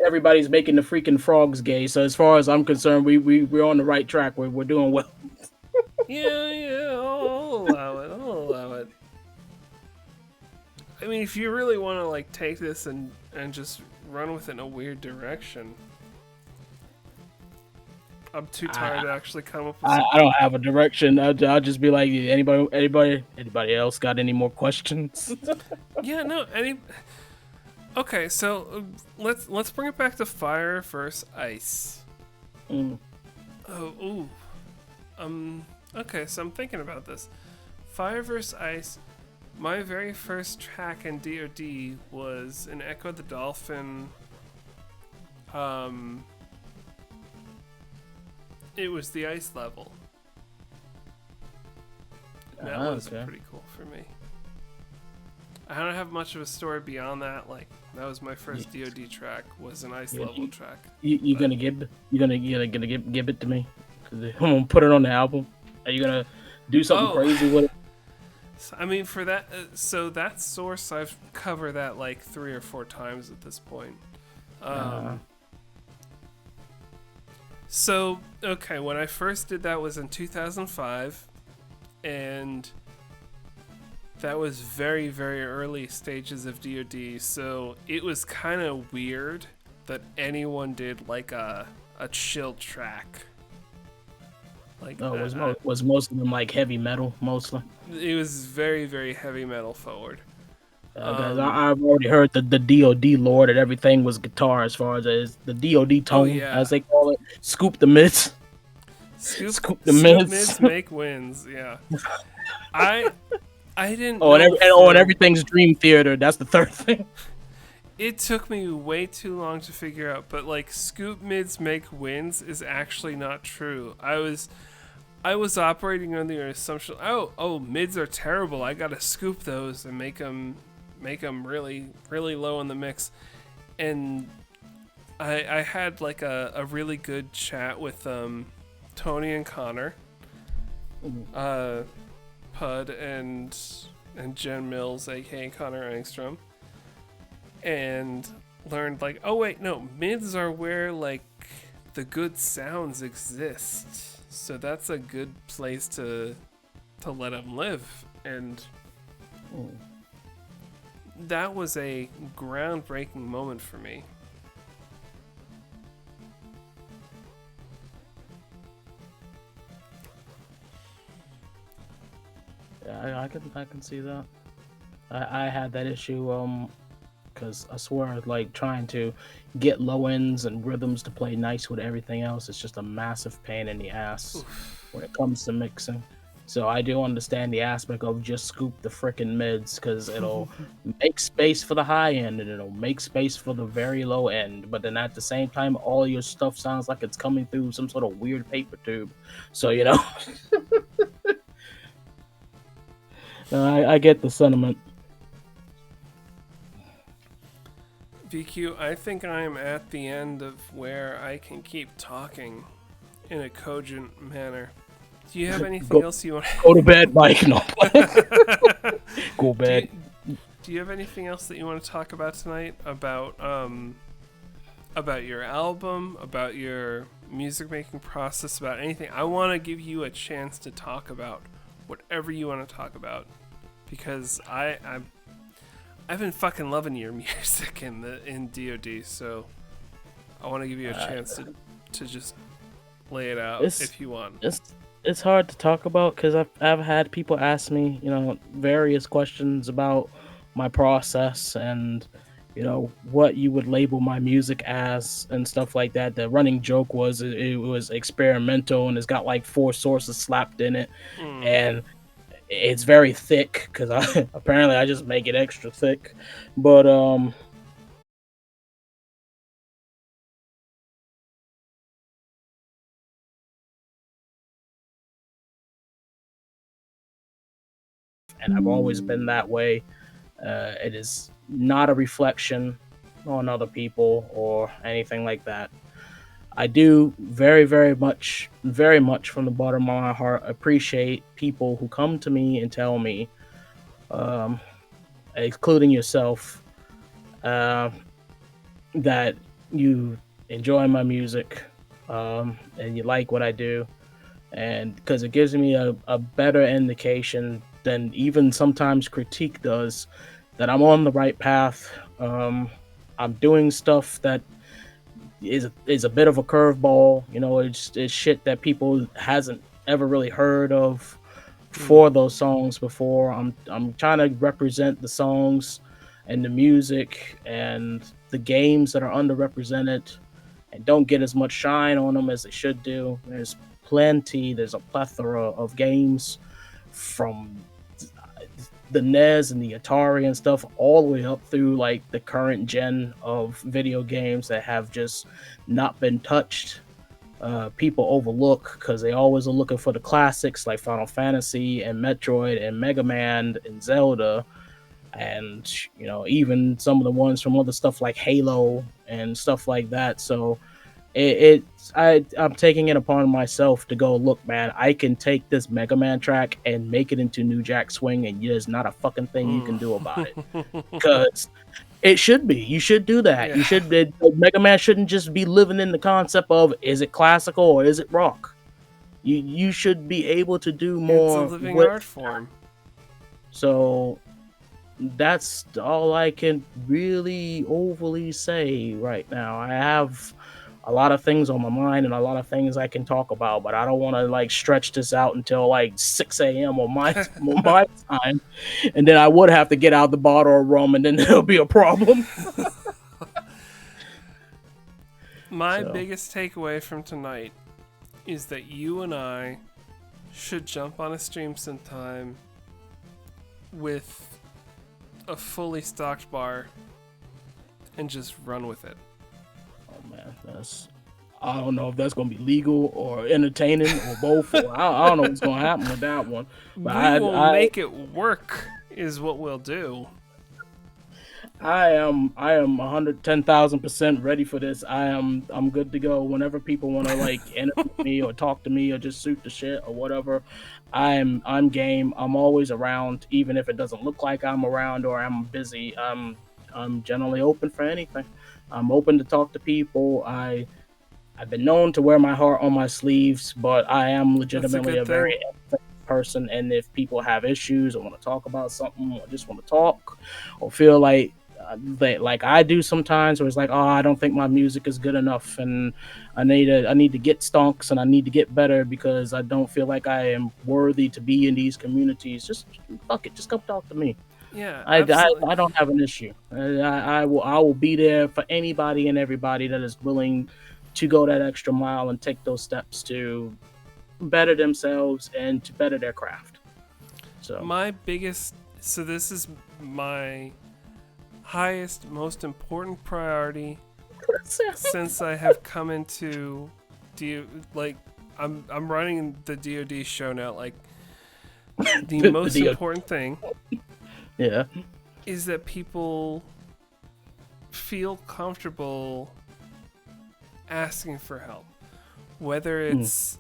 everybody's making the freaking frogs gay. So as far as I'm concerned, we're on the right track. We're doing well. Yeah, I'll allow it. I mean, if you really want to like take this and just run with it in a weird direction, I'm too tired to actually come up with I don't have a direction. I'll just be like, anybody else got any more questions? Yeah, no, okay, so let's bring it back to fire versus ice. Okay, so I'm thinking about this. Fire versus ice. My very first track in DoD was an Echo the Dolphin. It was the ice level. That was pretty cool for me. I don't have much of a story beyond that. Like, that was my first DoD track. Was an ice level track. You gonna give it to me? I'm gonna put it on the album. Are you gonna do something crazy with it? I mean, for that, so that source, I've covered that like 3 or 4 times at this point. So, okay, when I first did that was in 2005, and that was very, very early stages of DoD, so it was kind of weird that anyone did like a chill track. Like, was most of them like heavy metal mostly? It was very, very heavy metal forward. Guys, I've already heard the DoD lore that everything was guitar as far as the DoD tone, as they call it. Scoop the mids. Scoop the mids make wins. Yeah. I didn't. And everything's Dream Theater. That's the third thing. It took me way too long to figure out, but like scoop mids make wins is actually not true. I was operating on the assumption, mids are terrible. I gotta scoop those and make them really, really low in the mix. And I had like a really good chat with Tony and Connor, Pud and Jen Mills, aka Connor Angstrom, and learned like, oh wait, no, mids are where like the good sounds exist. So that's a good place to let them live. And that was a groundbreaking moment for me. Yeah, I can see that. I had that issue because I swear, like, trying to get low ends and rhythms to play nice with everything else, it's just a massive pain in the ass when it comes to mixing. So I do understand the aspect of just scoop the frickin' mids, because it'll make space for the high end and it'll make space for the very low end. But then at the same time, all your stuff sounds like it's coming through some sort of weird paper tube. So, you know, I get the sentiment. VQ, I think I am at the end of where I can keep talking in a cogent manner. Do you have anything else you want? Go to bed, Mike. No. Go bed. do you have anything else that you want to talk about tonight about your album, about your music making process, about anything? I want to give you a chance to talk about whatever you want to talk about, because I've been fucking loving your music in DoD, so I want to give you a chance to just lay it out if you want. It's hard to talk about because I've had people ask me, various questions about my process and, what you would label my music as and stuff like that. The running joke was it was experimental and it's got like 4 sources slapped in it, and it's very thick because apparently I just make it extra thick, but and I've always been that way. It is not a reflection on other people or anything like that. I do very much from the bottom of my heart appreciate people who come to me and tell me, including yourself, that you enjoy my music, and you like what I do, and because it gives me a better indication than even sometimes critique does that I'm on the right path. I'm doing stuff that is a bit of a curveball. It's shit that people hasn't ever really heard of for those songs before. I'm trying to represent the songs and the music and the games that are underrepresented and don't get as much shine on them as they should do. There's a plethora of games from the NES and the Atari and stuff all the way up through like the current gen of video games that have just not been touched. People overlook because they always are looking for the classics like Final Fantasy and Metroid and Mega Man and Zelda, and even some of the ones from other stuff like Halo and stuff like that. So I'm taking it upon myself to go, look, man, I can take this Mega Man track and make it into New Jack Swing, and there's not a fucking thing you can do about it. Because it should be. You should do that. Yeah. You should. Mega Man shouldn't just be living in the concept of is it classical or is it rock. You should be able to do more. It's a living art form. So that's all I can really overly say right now. I have a lot of things on my mind and a lot of things I can talk about, but I don't want to like stretch this out until like 6 a.m. on my time, and then I would have to get out the bottle of rum, and then there'll be a problem. My biggest takeaway from tonight is that you and I should jump on a stream sometime with a fully stocked bar and just run with it. Oh man, I don't know if that's gonna be legal or entertaining or both. Or I don't know what's gonna happen with that one. But we will make it work, is what we'll do. I am 110,000% ready for this. I'm good to go. Whenever people want to like interview me or talk to me or just shoot the shit or whatever, I'm game. I'm always around, even if it doesn't look like I'm around or I'm busy. I'm generally open for anything. I'm open to talk to people. I've been known to wear my heart on my sleeves, but I am legitimately a very person. And if people have issues or want to talk about something or just want to talk or feel like I do sometimes, where it's like, oh, I don't think my music is good enough, and I need to get stonks and I need to get better because I don't feel like I am worthy to be in these communities. Just fuck it, just come talk to me. Yeah, I don't have an issue. I will be there for anybody and everybody that is willing to go that extra mile and take those steps to better themselves and to better their craft. So this is my highest, most important priority since I have come into I'm running the DoD show now. Like the most important thing, is that people feel comfortable asking for help, whether it's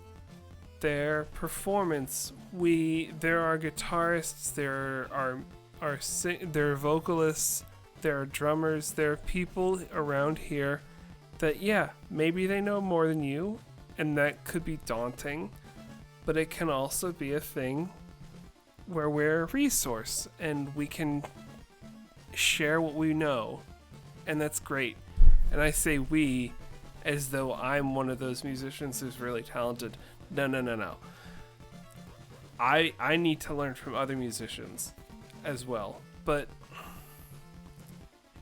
their performance. There are guitarists, there are there are vocalists, there are drummers, there are people around here that, yeah, maybe they know more than you, and that could be daunting, but it can also be a thing where we're a resource and we can share what we know, and that's great. And I say we as though I'm one of those musicians who's really talented. No. I need to learn from other musicians as well, but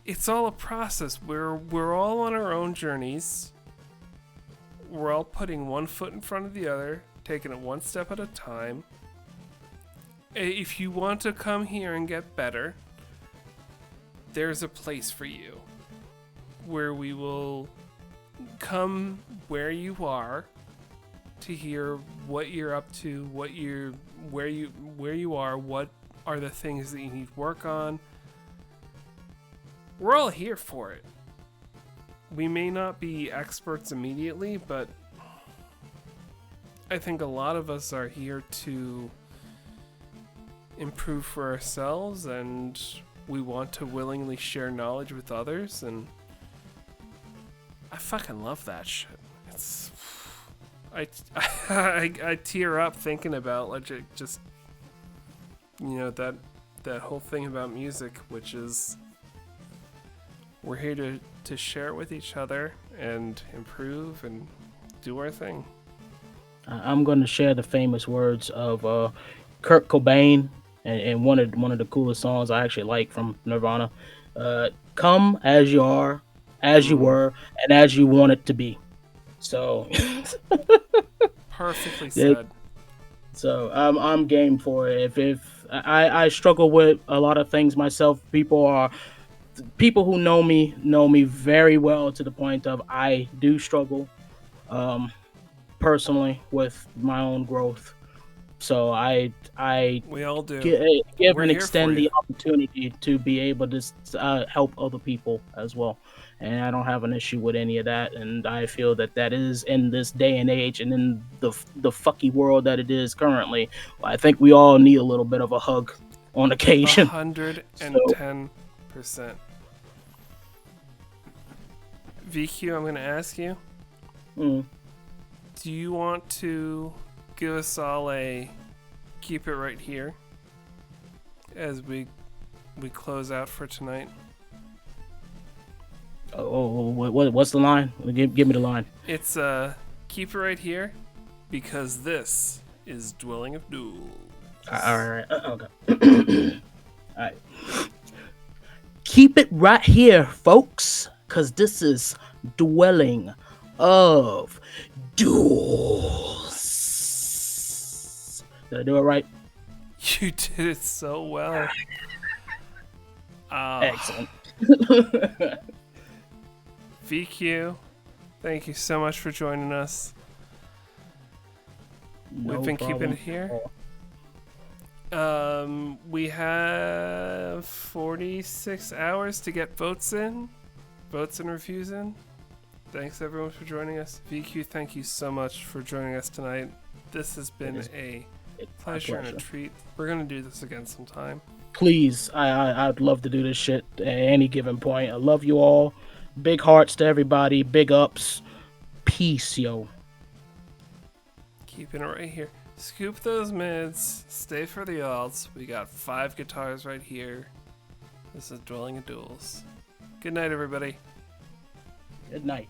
it's all a process. We're all on our own journeys. We're all putting one foot in front of the other, taking it one step at a time. If you want to come here and get better, there's a place for you where we will come where you are to hear what you're up to, where you are, what are the things that you need work on. We're all here for it. We may not be experts immediately, but I think a lot of us are here to improve for ourselves, and we want to willingly share knowledge with others, and I fucking love that shit. It's I tear up thinking about like just that whole thing about music, which is we're here to share it with each other and improve and do our thing. I'm going to share the famous words of Kurt Cobain and one of the coolest songs I actually like from Nirvana. Come as you are, as you were, and as you want it to be. So perfectly said. So I'm game for it. If I struggle with a lot of things myself, people who know me very well to the point of I do struggle personally with my own growth. So we all do. Give and extend the opportunity to be able to help other people as well. And I don't have an issue with any of that. And I feel that is in this day and age and in the fucky world that it is currently. I think we all need a little bit of a hug on occasion. 110%. VQ, I'm going to ask you. Do you want to give us all a keep it right here as we close out for tonight? What's the line? Give me the line. It's keep it right here because this is Dwelling of Duels. All right. Okay. All right. Keep it right here, folks, because this is Dwelling of Duels. Did I do it right? You did it so well. Excellent. VQ, thank you so much for joining us. We've been keeping it here. We have 46 hours to get votes and reviews in. Thanks everyone for joining us. VQ, thank you so much for joining us tonight. This has been a pleasure and a treat. We're gonna do this again sometime. Please, I'd love to do this shit at any given point. I love you all. Big hearts to everybody. Big ups. Peace, yo. Keeping it right here. Scoop those mids. Stay for the alts. We got 5 guitars right here. This is Dwelling of Duels. Good night, everybody. Good night.